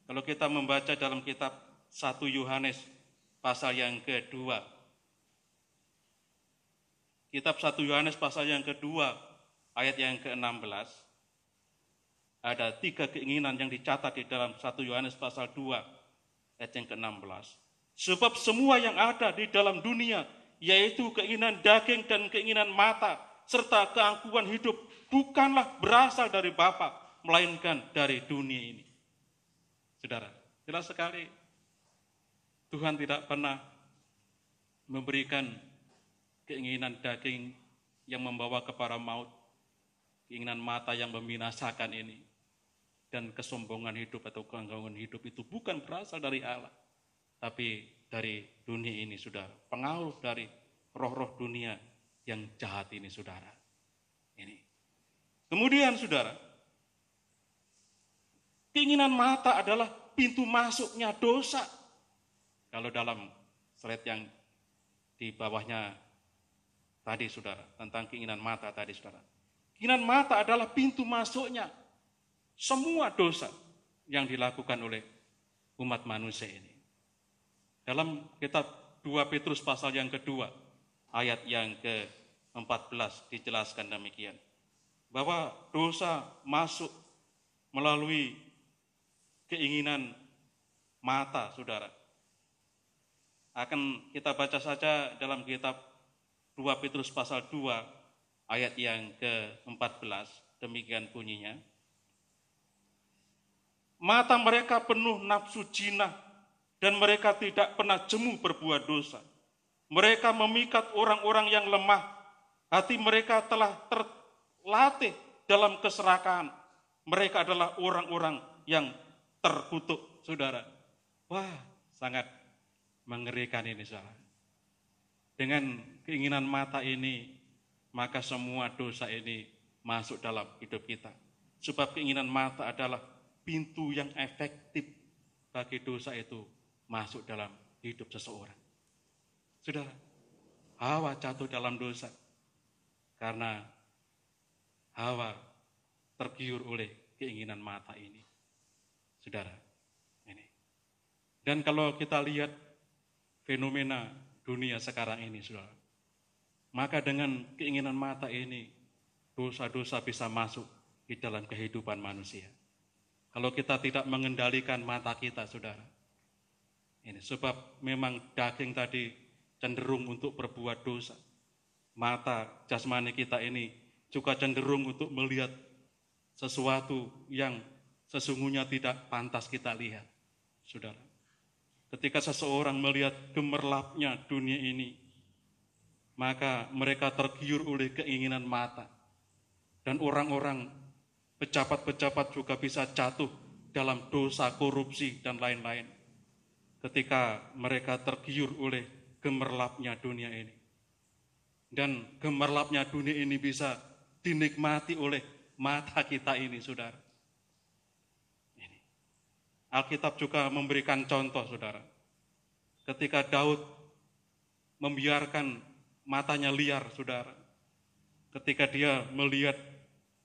Kalau kita membaca dalam kitab 1 Yohanes pasal yang kedua. Kitab 1 Yohanes pasal yang kedua, ayat yang ke-16. Ada 3 keinginan yang dicatat di dalam 1 Yohanes pasal 2, ayat yang ke-16. Sebab semua yang ada di dalam dunia, yaitu keinginan daging dan keinginan mata, serta keangkuhan hidup, bukanlah berasal dari Bapa, melainkan dari dunia ini. Saudara, jelas sekali Tuhan tidak pernah memberikan keinginan daging yang membawa kepada maut, keinginan mata yang membinasakan ini, dan kesombongan hidup atau keangkuhan hidup itu bukan berasal dari Allah, tapi dari dunia ini, saudara. Pengaruh dari roh-roh dunia yang jahat ini, saudara. Ini. Kemudian, saudara, keinginan mata adalah pintu masuknya dosa. Kalau dalam slide yang di bawahnya tadi, saudara, tentang keinginan mata tadi, saudara. Keinginan mata adalah pintu masuknya semua dosa yang dilakukan oleh umat manusia ini. Dalam kitab 2 Petrus pasal yang kedua, ayat yang ke-14 dijelaskan demikian. Bahwa dosa masuk melalui keinginan mata, saudara. Akan kita baca saja dalam kitab 2 Petrus pasal 2, ayat yang ke-14, demikian bunyinya. Mata mereka penuh nafsu jinah, dan mereka tidak pernah jemu berbuat dosa. Mereka memikat orang-orang yang lemah. Hati mereka telah terlatih dalam keserakahan. Mereka adalah orang-orang yang terkutuk, saudara. Wah, sangat mengerikan ini, saudara. Dengan keinginan mata ini, maka semua dosa ini masuk dalam hidup kita. Sebab keinginan mata adalah pintu yang efektif bagi dosa itu masuk dalam hidup seseorang. Saudara, Hawa jatuh dalam dosa karena Hawa tergiur oleh keinginan mata ini. Saudara, ini. Dan kalau kita lihat fenomena dunia sekarang ini, saudara, maka dengan keinginan mata ini, dosa-dosa bisa masuk di dalam kehidupan manusia. Kalau kita tidak mengendalikan mata kita, saudara, ini sebab memang daging tadi cenderung untuk berbuat dosa. Mata jasmani kita ini juga cenderung untuk melihat sesuatu yang sesungguhnya tidak pantas kita lihat, saudara. Ketika seseorang melihat gemerlapnya dunia ini, maka mereka tergiur oleh keinginan mata. Dan orang-orang pejabat-pejabat juga bisa jatuh dalam dosa korupsi dan lain-lain. Ketika mereka tergiur oleh gemerlapnya dunia ini. Dan gemerlapnya dunia ini bisa dinikmati oleh mata kita ini, saudara. Ini. Alkitab juga memberikan contoh, saudara. Ketika Daud membiarkan matanya liar, saudara. Ketika dia melihat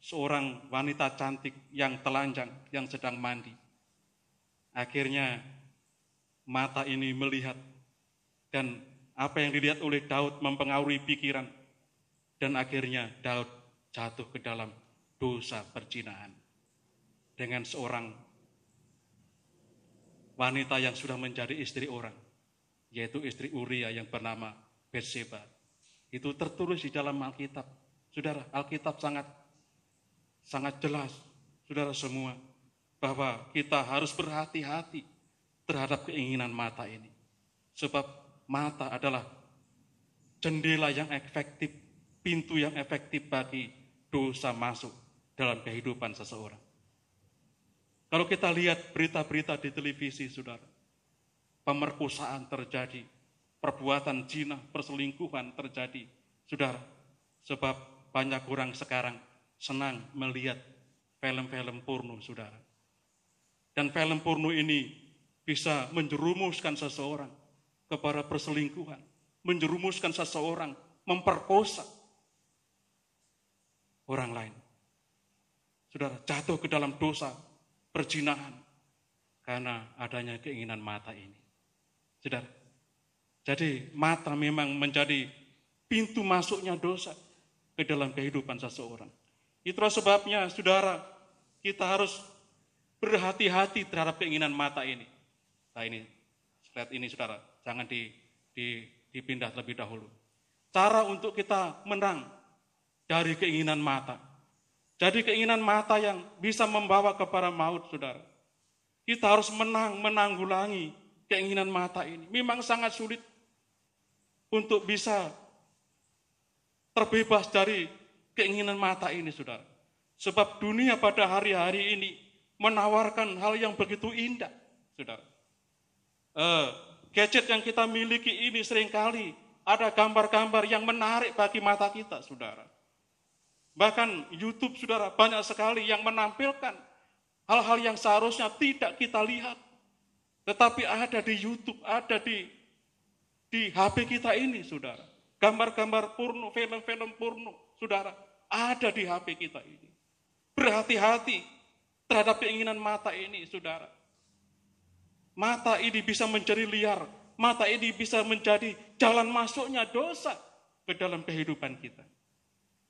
seorang wanita cantik yang telanjang, yang sedang mandi. Akhirnya mata ini melihat, dan apa yang dilihat oleh Daud mempengaruhi pikiran. Dan akhirnya Daud jatuh ke dalam dosa perzinahan dengan seorang wanita yang sudah menjadi istri orang, yaitu istri Uria yang bernama Batseba. Itu tertulis di dalam Alkitab. Saudara, Alkitab sangat jelas, saudara semua, bahwa kita harus berhati-hati terhadap keinginan mata ini. Sebab mata adalah jendela yang efektif, pintu yang efektif bagi dosa masuk dalam kehidupan seseorang. Kalau kita lihat berita-berita di televisi, saudara, pemerkosaan terjadi, perbuatan zina, perselingkuhan terjadi, saudara, sebab banyak orang sekarang senang melihat film-film porno, saudara. Dan film porno ini bisa menjerumuskan seseorang kepada perselingkuhan, menjerumuskan seseorang memperkosa orang lain. Saudara, jatuh ke dalam dosa perzinahan karena adanya keinginan mata ini. Saudara. Jadi mata memang menjadi pintu masuknya dosa ke dalam kehidupan seseorang. Itulah sebabnya saudara, kita harus berhati-hati terhadap keinginan mata ini. Nah ini, slide ini saudara, jangan dipindah terlebih dahulu. Cara untuk kita menang dari keinginan mata. Jadi keinginan mata yang bisa membawa kepada maut, saudara. Kita harus menanggulangi keinginan mata ini. Memang sangat sulit untuk bisa terbebas dari keinginan mata ini, saudara. Sebab dunia pada hari-hari ini menawarkan hal yang begitu indah, saudara. Gadget yang kita miliki ini seringkali ada gambar-gambar yang menarik bagi mata kita, saudara. Bahkan YouTube, saudara, banyak sekali yang menampilkan hal-hal yang seharusnya tidak kita lihat. Tetapi ada di YouTube, ada di HP kita ini, saudara. Gambar-gambar porno, film-film porno, saudara, ada di HP kita ini. Berhati-hati terhadap keinginan mata ini, saudara. Mata ini bisa menjadi liar, mata ini bisa menjadi jalan masuknya dosa ke dalam kehidupan kita.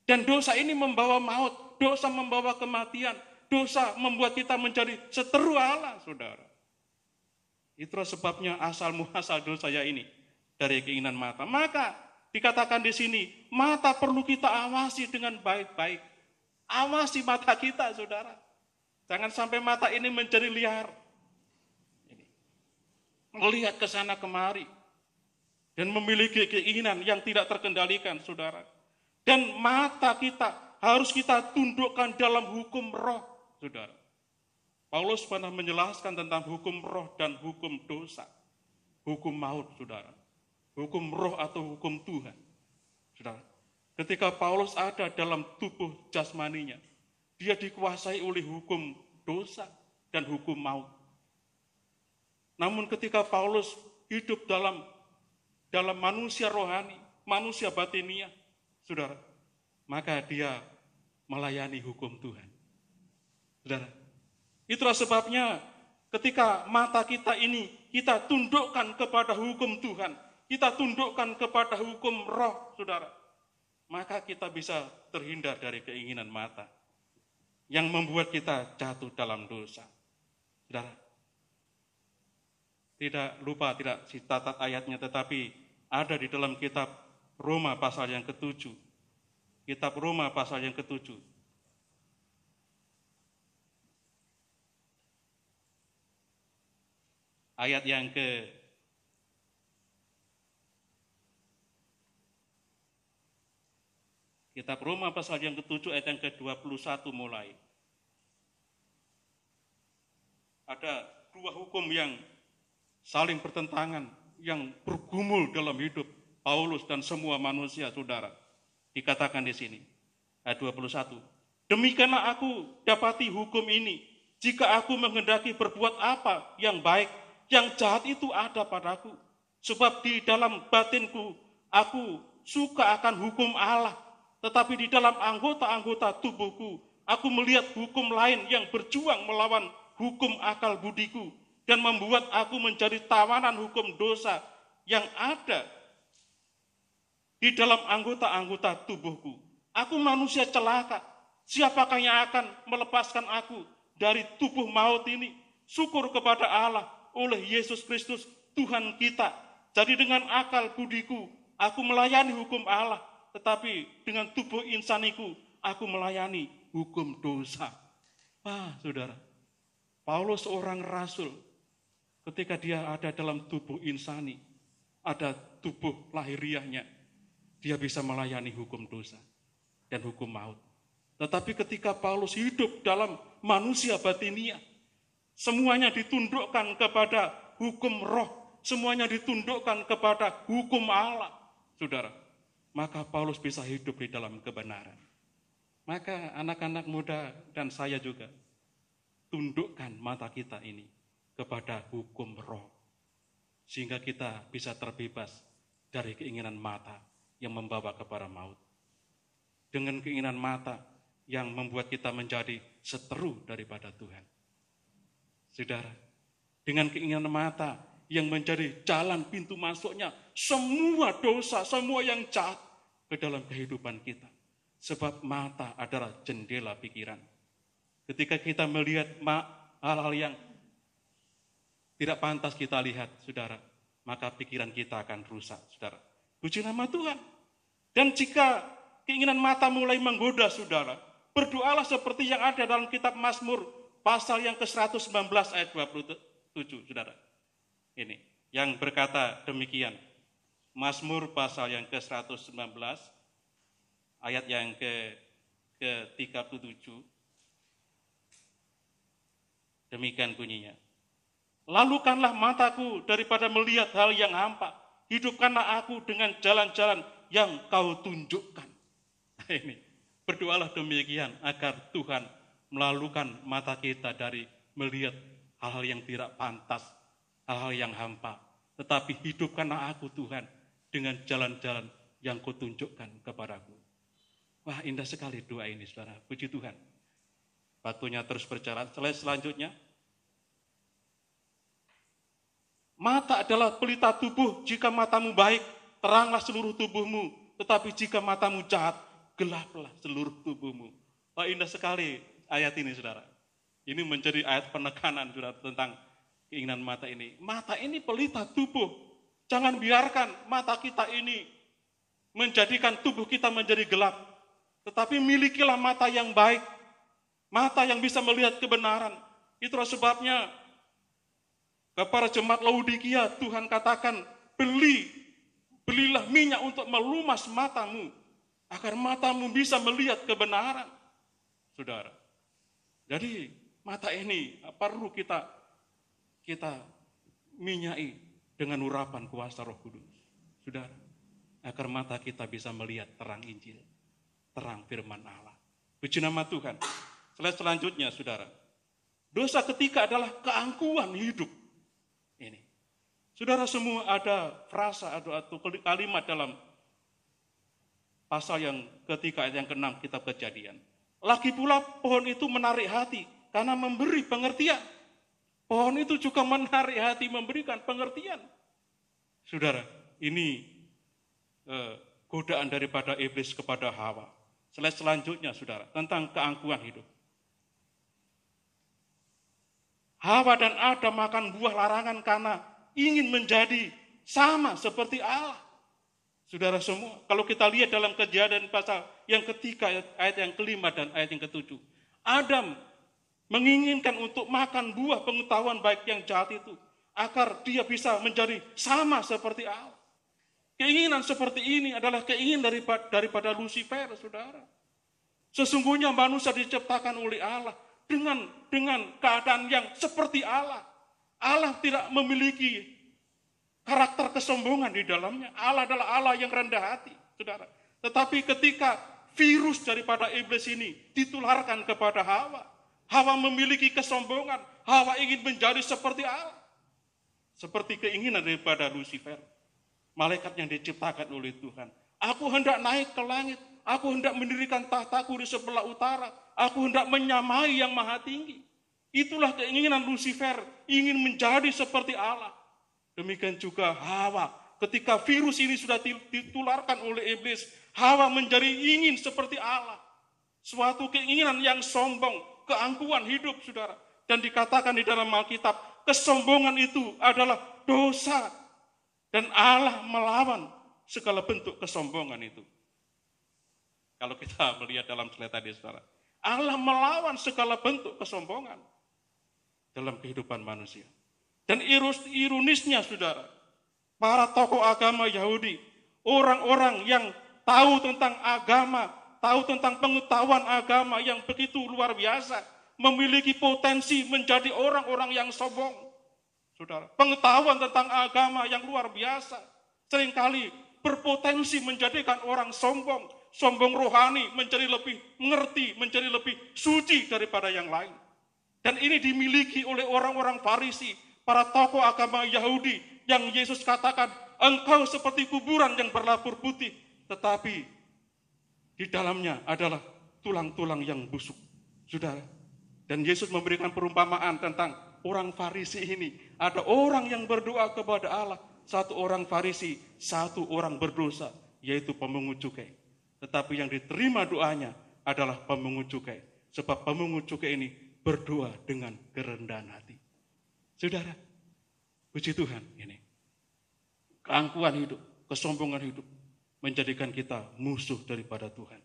Dan dosa ini membawa maut, dosa membawa kematian, dosa membuat kita menjadi seteru Allah, saudara. Itulah sebabnya asal muasal dosa ini dari keinginan mata. Maka dikatakan di sini, mata perlu kita awasi dengan baik-baik. Awasi mata kita, saudara. Jangan sampai mata ini menjadi liar. Melihat ke sana kemari. Dan memiliki keinginan yang tidak terkendalikan, saudara. Dan mata kita harus kita tundukkan dalam hukum roh, saudara. Paulus pernah menjelaskan tentang hukum roh dan hukum dosa. Hukum maut, saudara. Hukum roh atau hukum Tuhan. Saudara, ketika Paulus ada dalam tubuh jasmaninya, dia dikuasai oleh hukum dosa dan hukum maut. Namun ketika Paulus hidup dalam manusia rohani, manusia batiniah, saudara, maka dia melayani hukum Tuhan. Saudara, itulah sebabnya ketika mata kita ini kita tundukkan kepada hukum Tuhan, kita tundukkan kepada hukum roh, saudara, maka kita bisa terhindar dari keinginan mata yang membuat kita jatuh dalam dosa. Saudara, tidak lupa, tidak catat ayatnya, tetapi ada di dalam kitab Roma pasal yang ke-7. Kitab Roma pasal yang ke-7. Ayat yang Kitab Roma pasal yang ke-7 ayat yang ke-21 mulai. Ada dua hukum yang saling bertentangan, yang bergumul dalam hidup Paulus dan semua manusia, saudara. Dikatakan di sini, ayat 21. Demikianlah aku dapati hukum ini, jika aku menghendaki berbuat apa yang baik, yang jahat itu ada padaku. Sebab di dalam batinku, aku suka akan hukum Allah, tetapi di dalam anggota-anggota tubuhku, aku melihat hukum lain yang berjuang melawan hukum akal budiku, dan membuat aku menjadi tawanan hukum dosa yang ada di dalam anggota-anggota tubuhku. Aku manusia celaka, siapakah yang akan melepaskan aku dari tubuh maut ini? Syukur kepada Allah oleh Yesus Kristus Tuhan kita. Jadi dengan akal budiku, aku melayani hukum Allah, tetapi dengan tubuh insaniku, aku melayani hukum dosa. Wah, saudara, Paulus seorang rasul, ketika dia ada dalam tubuh insani, ada tubuh lahiriahnya, dia bisa melayani hukum dosa dan hukum maut. Tetapi ketika Paulus hidup dalam manusia batiniah, semuanya ditundukkan kepada hukum roh, semuanya ditundukkan kepada hukum Allah, saudara. Maka Paulus bisa hidup di dalam kebenaran. Maka anak-anak muda dan saya juga, tundukkan mata kita ini kepada hukum roh, sehingga kita bisa terbebas dari keinginan mata yang membawa kepada maut. Dengan keinginan mata yang membuat kita menjadi seteru daripada Tuhan. Saudara, dengan keinginan mata yang menjadi jalan pintu masuknya semua dosa, semua yang jahat ke dalam kehidupan kita. Sebab mata adalah jendela pikiran. Ketika kita melihat hal-hal yang tidak pantas kita lihat, saudara, maka pikiran kita akan rusak, saudara. Puji nama Tuhan. Dan jika keinginan mata mulai menggoda, saudara, berdoalah seperti yang ada dalam kitab Mazmur, pasal yang ke-119 ayat 27, saudara. Ini, yang berkata demikian. Mazmur pasal yang ke-119, ayat yang ke-37. Demikian bunyinya. Lalukanlah mataku daripada melihat hal yang hampa. Hidupkanlah aku dengan jalan-jalan yang kau tunjukkan. Ini, berdoalah demikian agar Tuhan melalukan mata kita dari melihat hal-hal yang tidak pantas, hal-hal yang hampa. Tetapi hidupkanlah aku Tuhan dengan jalan-jalan yang kau tunjukkan kepadaku. Wah, indah sekali doa ini, saudara. Puji Tuhan. Waktunya terus berjalan. Selanjutnya, mata adalah pelita tubuh. Jika matamu baik, teranglah seluruh tubuhmu. Tetapi jika matamu jahat, gelaplah seluruh tubuhmu. Wah, indah sekali ayat ini, saudara. Ini menjadi ayat penekanan, saudara, tentang keinginan mata ini. Mata ini pelita tubuh. Jangan biarkan mata kita ini menjadikan tubuh kita menjadi gelap. Tetapi milikilah mata yang baik. Mata yang bisa melihat kebenaran. Itulah sebabnya kepada jemaat Laodikia Tuhan katakan, belilah minyak untuk melumas matamu. Agar matamu bisa melihat kebenaran. Saudara. Jadi mata ini perlu kita minyai dengan urapan kuasa Roh Kudus. Saudara, agar mata kita bisa melihat terang Injil, terang firman Allah. Puji nama Tuhan. Selanjutnya, saudara, dosa ketiga adalah keangkuhan hidup. Ini, saudara, semua ada frasa atau kalimat dalam pasal yang ketiga ayat yang ke-6 kitab Kejadian. Lagi pula pohon itu menarik hati karena memberi pengertian. Pohon itu juga menarik hati, memberikan pengertian. Saudara, ini godaan daripada iblis kepada Hawa. Selanjutnya, saudara, tentang keangkuhan hidup. Hawa dan Adam makan buah larangan karena ingin menjadi sama seperti Allah. Saudara semua, kalau kita lihat dalam Kejadian pasal yang ketiga, ayat yang ke-5 dan ayat yang ke-7. Adam menginginkan untuk makan buah pengetahuan baik yang jahat itu, agar dia bisa menjadi sama seperti Allah. Keinginan seperti ini adalah keinginan daripada Lucifer, saudara. Sesungguhnya manusia diciptakan oleh Allah dengan keadaan yang seperti Allah. Allah tidak memiliki karakter kesombongan di dalamnya. Allah adalah Allah yang rendah hati, saudara. Tetapi ketika virus daripada iblis ini ditularkan kepada Hawa, Hawa memiliki kesombongan. Hawa ingin menjadi seperti Allah. Seperti keinginan daripada Lucifer, malaikat yang diciptakan oleh Tuhan. Aku hendak naik ke langit. Aku hendak mendirikan tahtaku di sebelah utara. Aku hendak menyamai yang maha tinggi. Itulah keinginan Lucifer, ingin menjadi seperti Allah. Demikian juga Hawa. Ketika virus ini sudah ditularkan oleh iblis, Hawa menjadi ingin seperti Allah. Suatu keinginan yang sombong, keangkuhan hidup, saudara. Dan dikatakan di dalam Alkitab, kesombongan itu adalah dosa. Dan Allah melawan segala bentuk kesombongan itu. Kalau kita melihat dalam slide tadi, saudara. Allah melawan segala bentuk kesombongan dalam kehidupan manusia. Dan ironisnya, saudara, para tokoh agama Yahudi, orang-orang yang tahu tentang agama, tahu tentang pengetahuan agama yang begitu luar biasa, memiliki potensi menjadi orang-orang yang sombong. Saudara, pengetahuan tentang agama yang luar biasa seringkali berpotensi menjadikan orang sombong, sombong rohani, menjadi lebih mengerti, menjadi lebih suci daripada yang lain. Dan ini dimiliki oleh orang-orang Farisi, para tokoh agama Yahudi yang Yesus katakan, engkau seperti kuburan yang berlapur putih, tetapi di dalamnya adalah tulang-tulang yang busuk. Saudara, dan Yesus memberikan perumpamaan tentang orang Farisi ini. Ada orang yang berdoa kepada Allah, satu orang Farisi, satu orang berdosa, yaitu pemungut cukai. Tetapi yang diterima doanya adalah pemungut cukai. Sebab pemungut cukai ini berdoa dengan kerendahan hati. Saudara, puji Tuhan ini. Keangkuhan hidup, kesombongan hidup menjadikan kita musuh daripada Tuhan.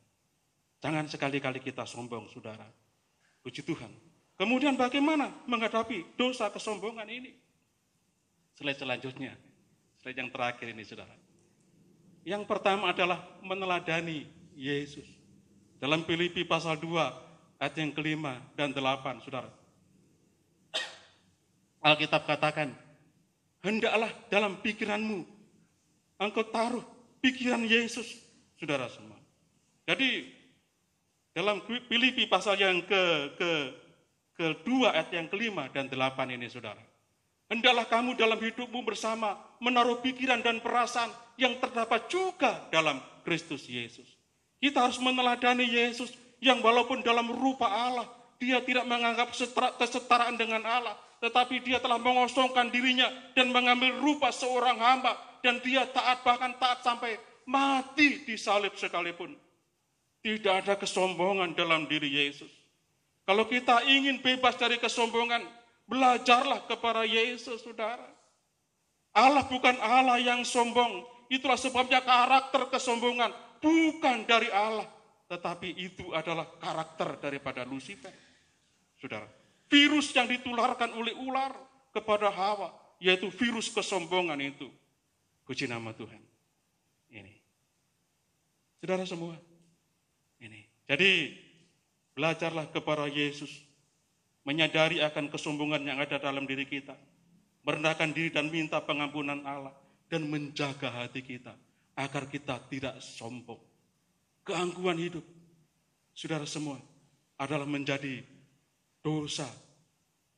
Jangan sekali-kali kita sombong, saudara. Puji Tuhan. Kemudian bagaimana menghadapi dosa kesombongan ini? Slide selanjutnya, slide yang terakhir ini, saudara. Yang pertama adalah meneladani Yesus. Dalam Filipi pasal 2, ayat yang ke-5 dan 8, saudara. Alkitab katakan, hendaklah dalam pikiranmu engkau taruh pikiran Yesus, saudara semua. Jadi dalam Filipi pasal yang kedua ayat yang ke-5 dan 8 ini, saudara. Hendaklah kamu dalam hidupmu bersama menaruh pikiran dan perasaan yang terdapat juga dalam Kristus Yesus. Kita harus meneladani Yesus yang walaupun dalam rupa Allah, dia tidak menganggap kesetaraan dengan Allah, tetapi dia telah mengosongkan dirinya dan mengambil rupa seorang hamba, dan dia taat, bahkan taat sampai mati di salib sekalipun. Tidak ada kesombongan dalam diri Yesus. Kalau kita ingin bebas dari kesombongan, belajarlah kepada Yesus, saudara. Allah bukan Allah yang sombong. Itulah sebabnya karakter kesombongan bukan dari Allah, tetapi itu adalah karakter daripada Lucifer. Saudara, virus yang ditularkan oleh ular kepada Hawa, yaitu virus kesombongan itu. Puji nama Tuhan. Ini. Saudara semua. Ini. Jadi, belajarlah kepada Yesus. Menyadari akan kesombongan yang ada dalam diri kita. Merendahkan diri dan minta pengampunan Allah. Dan menjaga hati kita. Agar kita tidak sombong. Keangkuhan hidup, saudara semua, adalah menjadi dosa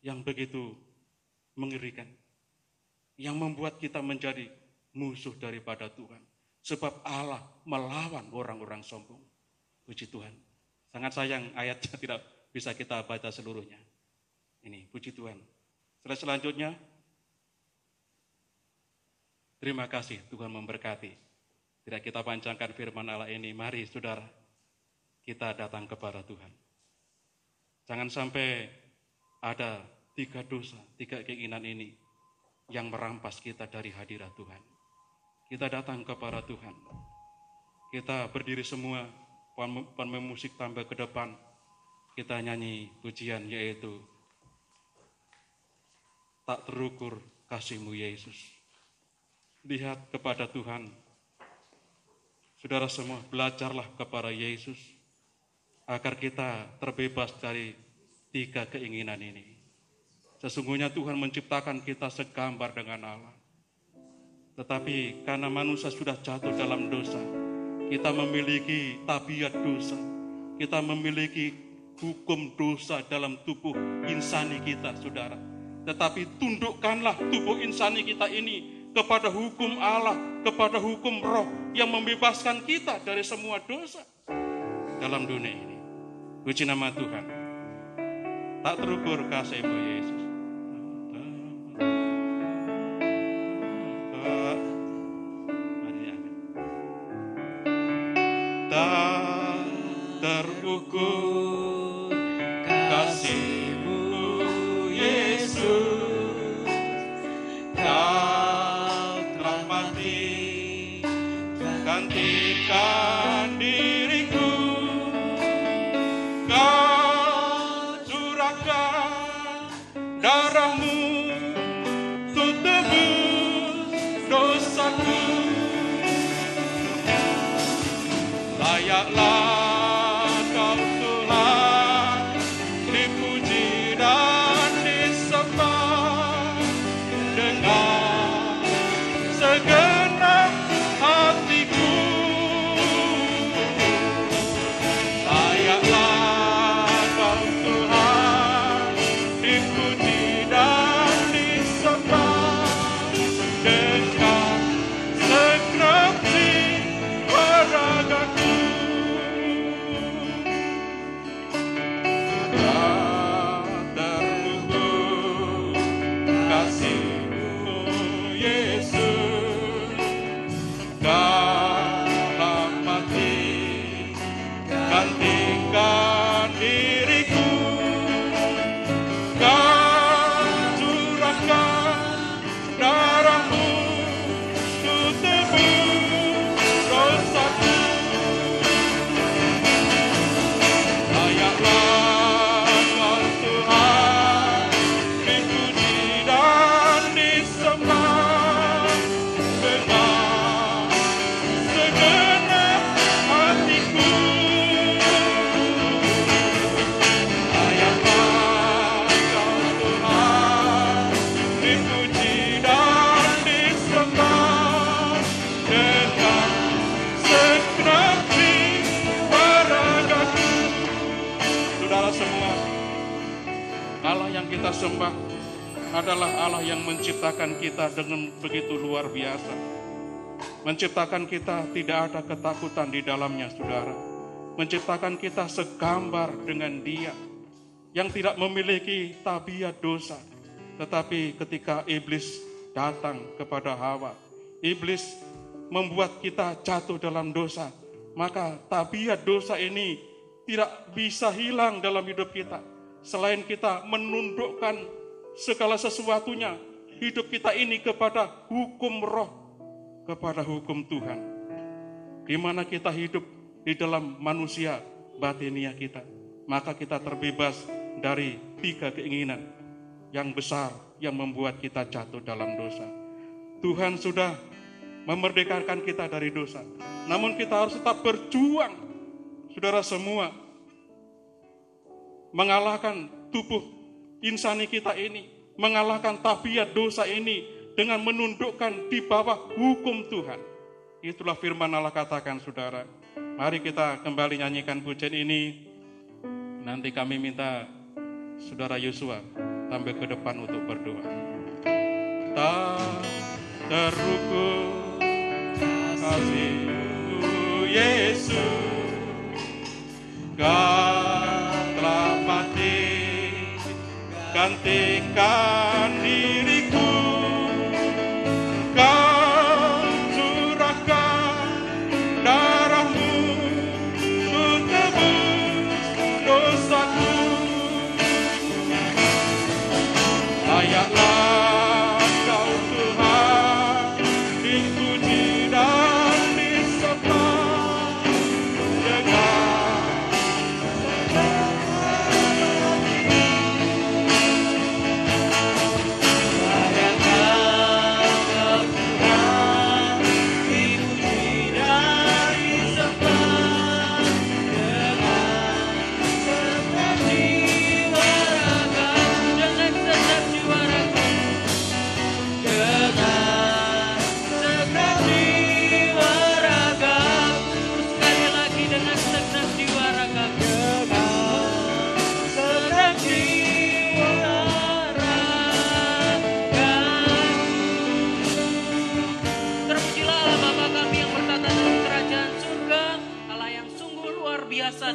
yang begitu mengerikan. Yang membuat kita menjadi musuh daripada Tuhan. Sebab Allah melawan orang-orang sombong. Puji Tuhan. Sangat sayang ayatnya tidak bisa kita baca seluruhnya. Ini, puji Tuhan. Selanjutnya, terima kasih Tuhan memberkati. Tidak kita panjangkan firman Allah ini, mari saudara, kita datang kepada Tuhan. Jangan sampai ada 3 dosa, 3 keinginan ini yang merampas kita dari hadirat Tuhan. Kita datang kepada Tuhan. Kita berdiri semua, pemain musik tambah ke depan. Kita nyanyi pujian yaitu tak terukur kasih-Mu Yesus. Lihat kepada Tuhan. Saudara semua, belajarlah kepada Yesus agar kita terbebas dari 3 keinginan ini. Sesungguhnya Tuhan menciptakan kita segambar dengan Allah. Tetapi karena manusia sudah jatuh dalam dosa, kita memiliki tabiat dosa. Kita memiliki hukum dosa dalam tubuh insani kita, saudara. Tetapi tundukkanlah tubuh insani kita ini kepada hukum Allah, kepada hukum roh yang membebaskan kita dari semua dosa dalam dunia ini. Puji nama Tuhan. Tak terukur kasih-Mu Yesus. Tak terukur kasih-Mu Yesus. Gantikan diriku, Kau curahkan darah-Mu untuk tebus dosaku. Layaklah Kau Tuhan, dipuji dan disembah dengan segenap hatiku. Layaklah Kau Tuhan, dipuji dan disembah dengan segenap ragaku. Tak terukur Allah yang kita sembah adalah Allah yang menciptakan kita dengan begitu luar biasa. Menciptakan kita tidak ada ketakutan di dalamnya, saudara. Menciptakan kita segambar dengan Dia yang tidak memiliki tabiat dosa. Tetapi ketika iblis datang kepada Hawa, iblis membuat kita jatuh dalam dosa. Maka tabiat dosa ini tidak bisa hilang dalam hidup kita. Selain kita menundukkan segala sesuatunya, hidup kita ini kepada hukum roh, kepada hukum Tuhan. Di mana kita hidup di dalam manusia batinia kita, maka kita terbebas dari 3 keinginan yang besar yang membuat kita jatuh dalam dosa. Tuhan sudah memerdekakan kita dari dosa, namun kita harus tetap berjuang, saudara semua, mengalahkan tubuh insani kita ini, mengalahkan tabiat dosa ini dengan menundukkan di bawah hukum Tuhan. Itulah firman Allah katakan, saudara. Mari kita kembali nyanyikan pujian ini. Nanti kami minta saudara Yosua tampil ke depan untuk berdoa. Tak terukur kasih-Mu Yesus, Kau telah mati gantikan diriku. Kau curahkan darah-Mu untuk tebus dosaku. Layaklah Kau Tuhan, dipuji dan disembah dengan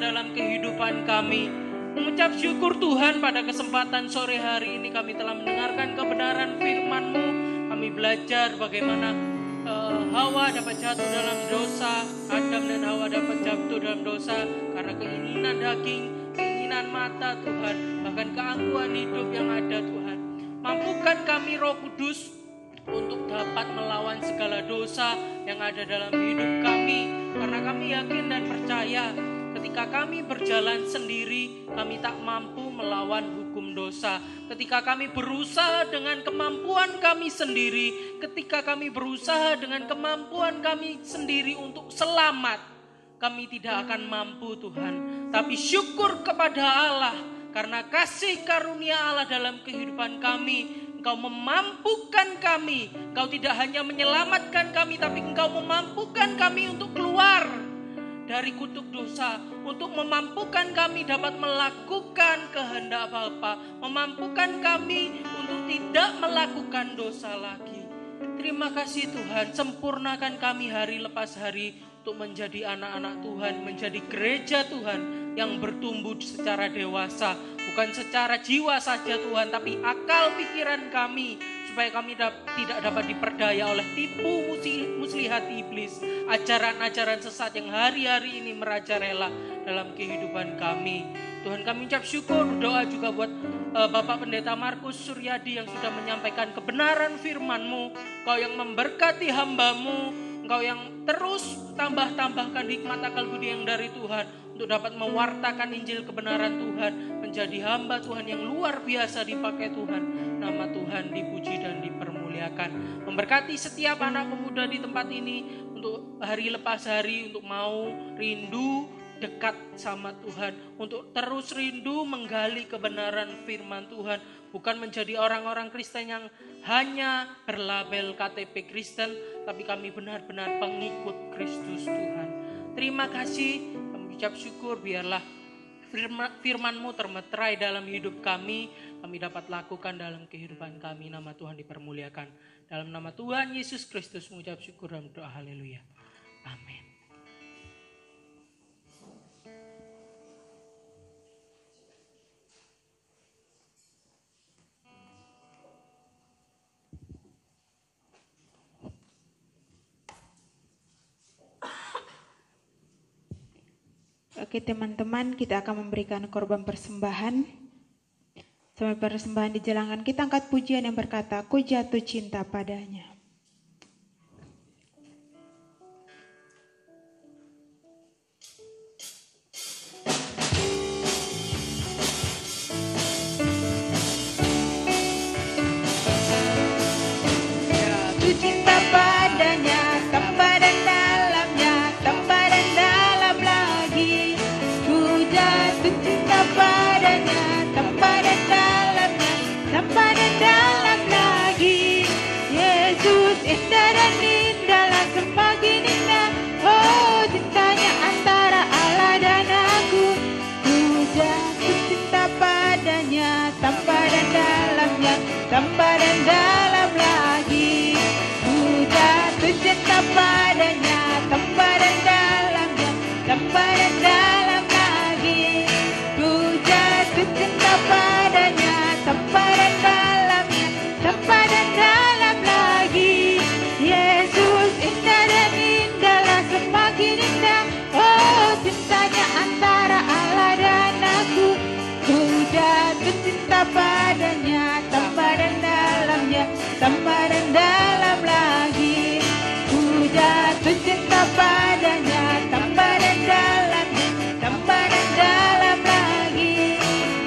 dalam kehidupan kami. Mengucap syukur Tuhan, pada kesempatan sore hari ini kami telah mendengarkan kebenaran firman-Mu. Kami belajar bagaimana Hawa dapat jatuh dalam dosa, Adam dan Hawa dapat jatuh dalam dosa karena keinginan daging, keinginan mata Tuhan, bahkan keangkuhan hidup yang ada Tuhan. Mampukan kami Roh Kudus untuk dapat melawan segala dosa yang ada dalam hidup kami, karena kami yakin dan percaya ketika kami berjalan sendiri, kami tak mampu melawan hukum dosa. Ketika kami berusaha dengan kemampuan kami sendiri, ketika kami berusaha dengan kemampuan kami sendiri untuk selamat, kami tidak akan mampu Tuhan. Tapi syukur kepada Allah, karena kasih karunia Allah dalam kehidupan kami, Engkau memampukan kami. Engkau tidak hanya menyelamatkan kami, tapi Engkau memampukan kami untuk keluar dari kutuk dosa, untuk memampukan kami dapat melakukan kehendak Bapa, memampukan kami untuk tidak melakukan dosa lagi. Terima kasih Tuhan, sempurnakan kami hari lepas hari untuk menjadi anak-anak Tuhan, menjadi gereja Tuhan yang bertumbuh secara dewasa, bukan secara jiwa saja Tuhan, tapi akal pikiran kami, supaya kami tidak dapat diperdaya oleh tipu muslihat iblis, ajaran-ajaran sesat yang hari-hari ini merajalela dalam kehidupan kami. Tuhan, kami ucap syukur, doa juga buat Bapak Pendeta Markus Suryadi yang sudah menyampaikan kebenaran firman-Mu. Engkau yang memberkati hamba-Mu, Engkau yang terus tambahkan hikmat akal budi yang dari Tuhan untuk dapat mewartakan Injil kebenaran Tuhan, menjadi hamba Tuhan yang luar biasa dipakai Tuhan. Nama Tuhan dipuji dan dipermuliakan. Memberkati setiap anak pemuda di tempat ini untuk hari lepas hari, untuk mau rindu dekat sama Tuhan, untuk terus rindu menggali kebenaran firman Tuhan, bukan menjadi orang-orang Kristen yang hanya berlabel KTP Kristen, tapi kami benar-benar pengikut Kristus Tuhan. Terima kasih, kami ucap syukur, biarlah firman-Mu termeterai dalam hidup kami dapat lakukan dalam kehidupan kami. Nama Tuhan dipermuliakan. Dalam nama Tuhan Yesus Kristus mengucap syukur dan doa haleluya. Amin. Oke teman-teman, kita akan memberikan korban persembahan. Sampai persembahan dijalankan, kita angkat pujian yang berkata, Ku jatuh cinta padanya. Jatuh cinta padanya, tanpa dan dalamnya, tanpa dan dalam lagi. Ku jatuh cinta padanya, tanpa dan dalamnya, tanpa dan dalam lagi. Yesus indah dan indahlah semakin indah. Oh cintanya antara Allah dan aku. Ku jatuh cinta padanya, tanpa dan dalamnya, tanpa dan dalam lagi. Ku jatuh cinta padanya, tanpa dan dalamnya, tanpa dan dalam lagi. Ku jatuh cinta padanya, tanpa dan dalamnya, tanpa dan dalam lagi. Yesus indah dan indahlah semakin indah. Oh cintanya antara Allah dan aku. Ku jatuh cinta padanya, tanpa dan dalamnya, tanpa dan dalam lagi. Ku jatuh cinta padanya, tanpa dan dalamnya, tanpa dan dalam lagi.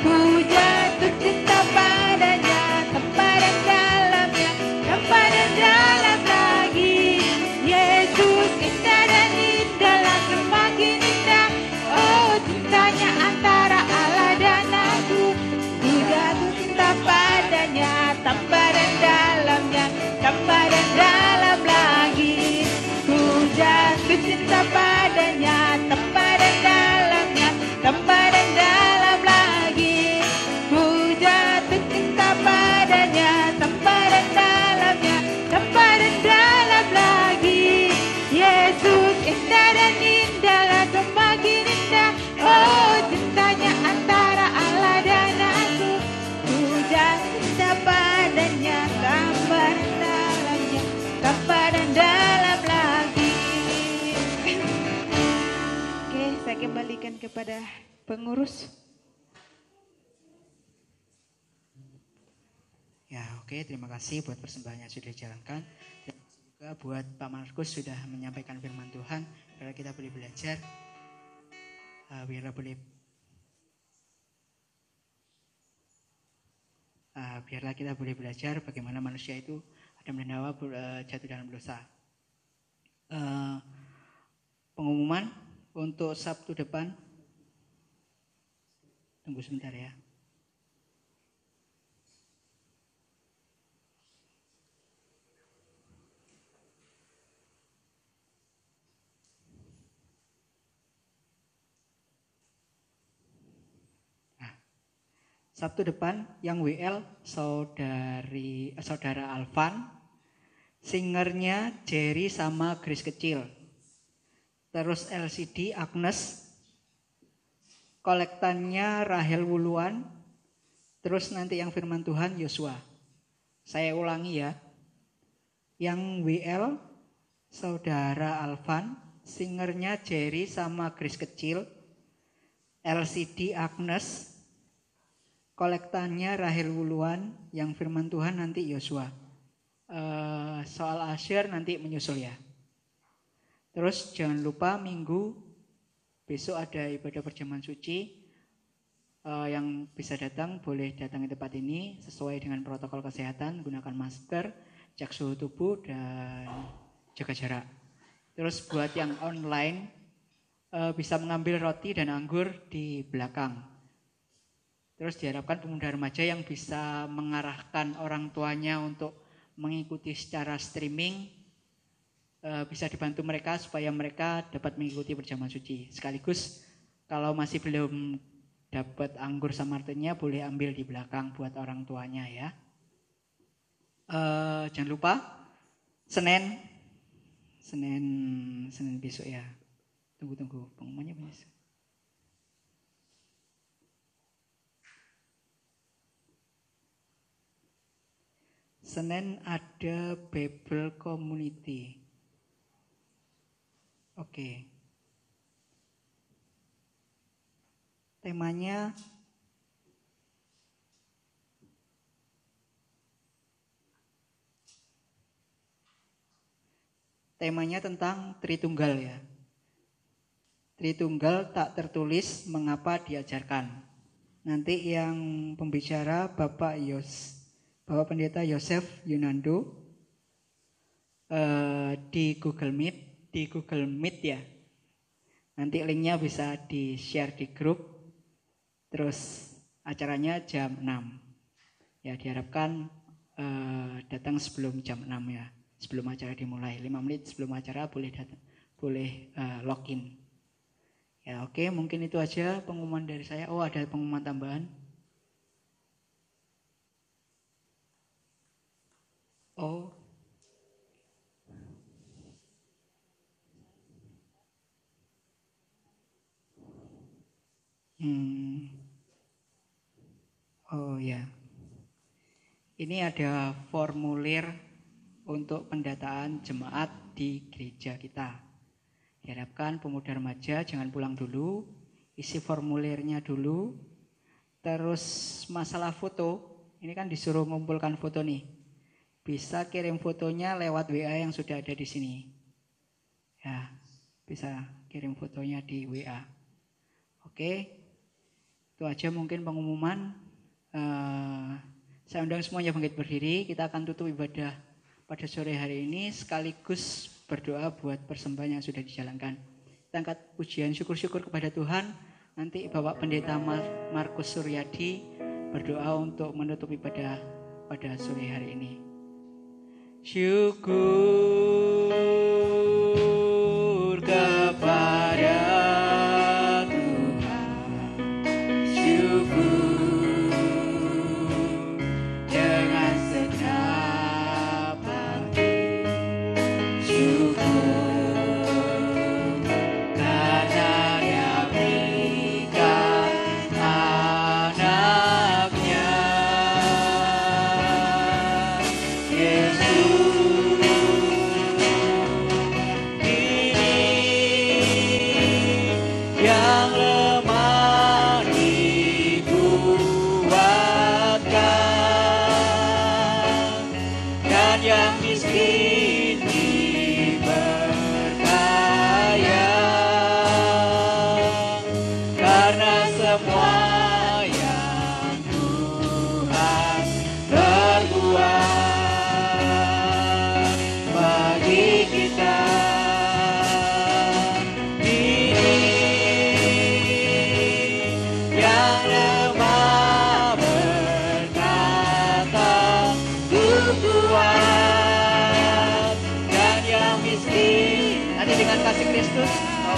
Ku jatuh cinta padanya, tanpa dan dalamnya, tanpa dan dalam lagi. Yesus indah dan indahlah semakin indah. Oh cintanya antara Allah dan aku. Ku jatuh cinta padanya, tanpa dan dalamnya, tanpa dan dalam lagi. Ku jatuh cinta padanya, tanpa dan dalamnya, tanpa dan dalam lagi. Ku jatuh cinta padanya, tanpa dan dalamnya, tanpa dan dalam lagi. Yesus indah dan indahlah semakin indah. Oh cintanya antara Allah dan aku. Ku jatuh cinta padanya, tanpa dan dalamnya, tanpa dan dalam lagi. Oke, saya kembalikan kepada pengurus. Ya, oke, terima kasih buat persembahannya sudah dijalankan. Dan juga buat Pak Markus sudah menyampaikan firman Tuhan. Biarlah kita boleh belajar. Biarlah kita boleh belajar bagaimana manusia itu Adam dan Hawa jatuh dalam dosa. Pengumuman untuk Sabtu depan. Tunggu sebentar ya. Sabtu depan yang WL saudara Alvan, singernya Jerry sama Grace kecil. Terus LCD Agnes, kolektannya Rahel Wuluan. Terus nanti yang firman Tuhan Yosua. Saya ulangi ya. Yang WL saudara Alvan, singernya Jerry sama Grace kecil. LCD Agnes, kolektannya Rahel Wuluan, yang firman Tuhan nanti Yosua. Soal asyir nanti menyusul ya. Terus jangan lupa Minggu besok ada ibadah perjamuan suci. Yang bisa datang boleh datang ke tempat ini sesuai dengan protokol kesehatan, gunakan masker, cek suhu tubuh dan jaga jarak. Terus buat yang online bisa mengambil roti dan anggur di belakang. Terus diharapkan pemuda remaja yang bisa mengarahkan orang tuanya untuk mengikuti secara streaming bisa dibantu mereka supaya mereka dapat mengikuti perjamuan suci. Sekaligus kalau masih belum dapat anggur sama martinnya boleh ambil di belakang buat orang tuanya ya. Jangan lupa Senin besok ya. Tunggu pengumumannya besok. Senin ada Bible Community. Oke. Temanya tentang Tritunggal ya. Tritunggal tak tertulis mengapa diajarkan. Nanti yang pembicara Bapak Pendeta Yosef Yunando di Google Meet ya. Nanti linknya bisa di-share di grup. Terus acaranya jam 6. Ya diharapkan datang sebelum jam 6 ya. Sebelum acara dimulai. 5 menit sebelum acara boleh login. Ya oke, mungkin itu aja pengumuman dari saya. Oh, ada pengumuman tambahan. Oh. Oh ya. Ini ada formulir untuk pendataan jemaat di gereja kita. Diharapkan pemuda remaja jangan pulang dulu, isi formulirnya dulu. Terus masalah foto, ini kan disuruh mengumpulkan foto nih. Bisa kirim fotonya lewat WA yang sudah ada di sini. Ya, bisa kirim fotonya di WA. Oke, itu aja mungkin pengumuman. Saya undang semuanya bangkit berdiri. Kita akan tutup ibadah pada sore hari ini sekaligus berdoa buat persembahan yang sudah dijalankan. Kita angkat pujian syukur-syukur kepada Tuhan. Nanti Bapak Pendeta Markus Suryadi berdoa untuk menutup ibadah pada sore hari ini. Syukur kepada Tuhan, syukur dengan segenap hati, syukur karena Dia berikan anaknya, Yesus. Yang lemah dikuatkan dan yang miskin diberkaya, karena semua yang Tuhan berbuat bagi kita. Nanti dengan kasih Kristus,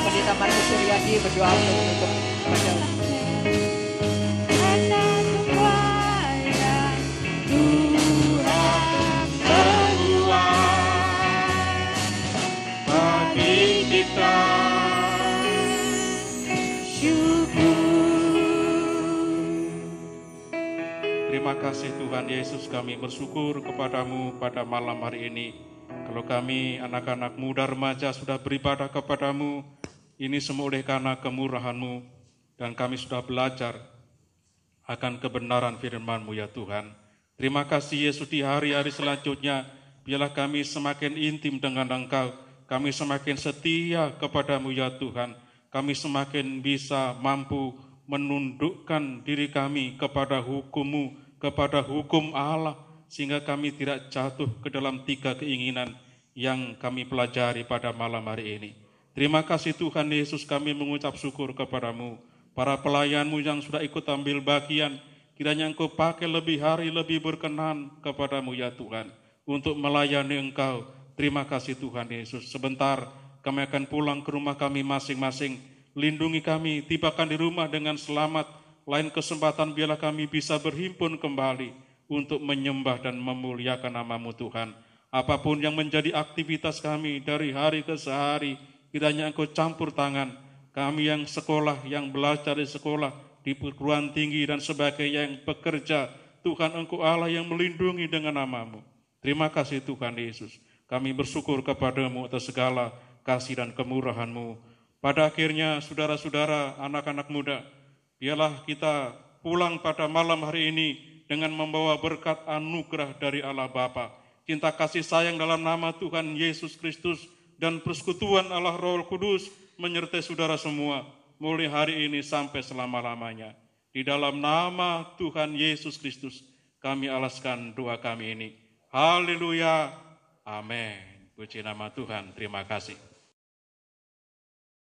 Pendeta Markus Suryadi berdoa untuk menutup ibadah. Atas semua yang Tuhan berbuat bagi kita, syukur. Terima kasih Tuhan Yesus, kami bersyukur kepadamu pada malam hari ini. Kalau kami anak-anak muda remaja sudah beribadah kepadamu, ini semua oleh karena kemurahan-Mu, dan kami sudah belajar akan kebenaran firman-Mu ya Tuhan. Terima kasih Yesus, di hari-hari selanjutnya, biarlah kami semakin intim dengan Engkau, kami semakin setia kepadamu ya Tuhan, kami semakin bisa mampu menundukkan diri kami kepada hukum-Mu, kepada hukum Allah, sehingga kami tidak jatuh ke dalam 3 keinginan yang kami pelajari pada malam hari ini. Terima kasih Tuhan Yesus, kami mengucap syukur kepadamu. Para pelayan-Mu yang sudah ikut ambil bagian, kiranya Engkau pakai lebih hari, lebih berkenan kepadamu ya Tuhan, untuk melayani Engkau. Terima kasih Tuhan Yesus. Sebentar kami akan pulang ke rumah kami masing-masing. Lindungi kami, tibakan di rumah dengan selamat. lain kesempatan biarlah kami bisa berhimpun kembali untuk menyembah dan memuliakan nama-Mu Tuhan. Apapun yang menjadi aktivitas kami dari hari ke hari, kiranya Engkau campur tangan. Kami yang sekolah, yang belajar di sekolah, di perguruan tinggi dan sebagainya yang bekerja, Tuhan Engkau Allah yang melindungi dengan nama-Mu. Terima kasih Tuhan Yesus. Kami bersyukur kepada-Mu atas segala kasih dan kemurahan-Mu. Pada akhirnya saudara-saudara, anak-anak muda, biarlah kita pulang pada malam hari ini dengan membawa berkat anugerah dari Allah Bapa, cinta kasih sayang dalam nama Tuhan Yesus Kristus, dan persekutuan Allah Roh Kudus menyertai saudara semua, mulai hari ini sampai selama-lamanya. Di dalam nama Tuhan Yesus Kristus, kami alaskan doa kami ini. Haleluya. Amin. Puji nama Tuhan. Terima kasih.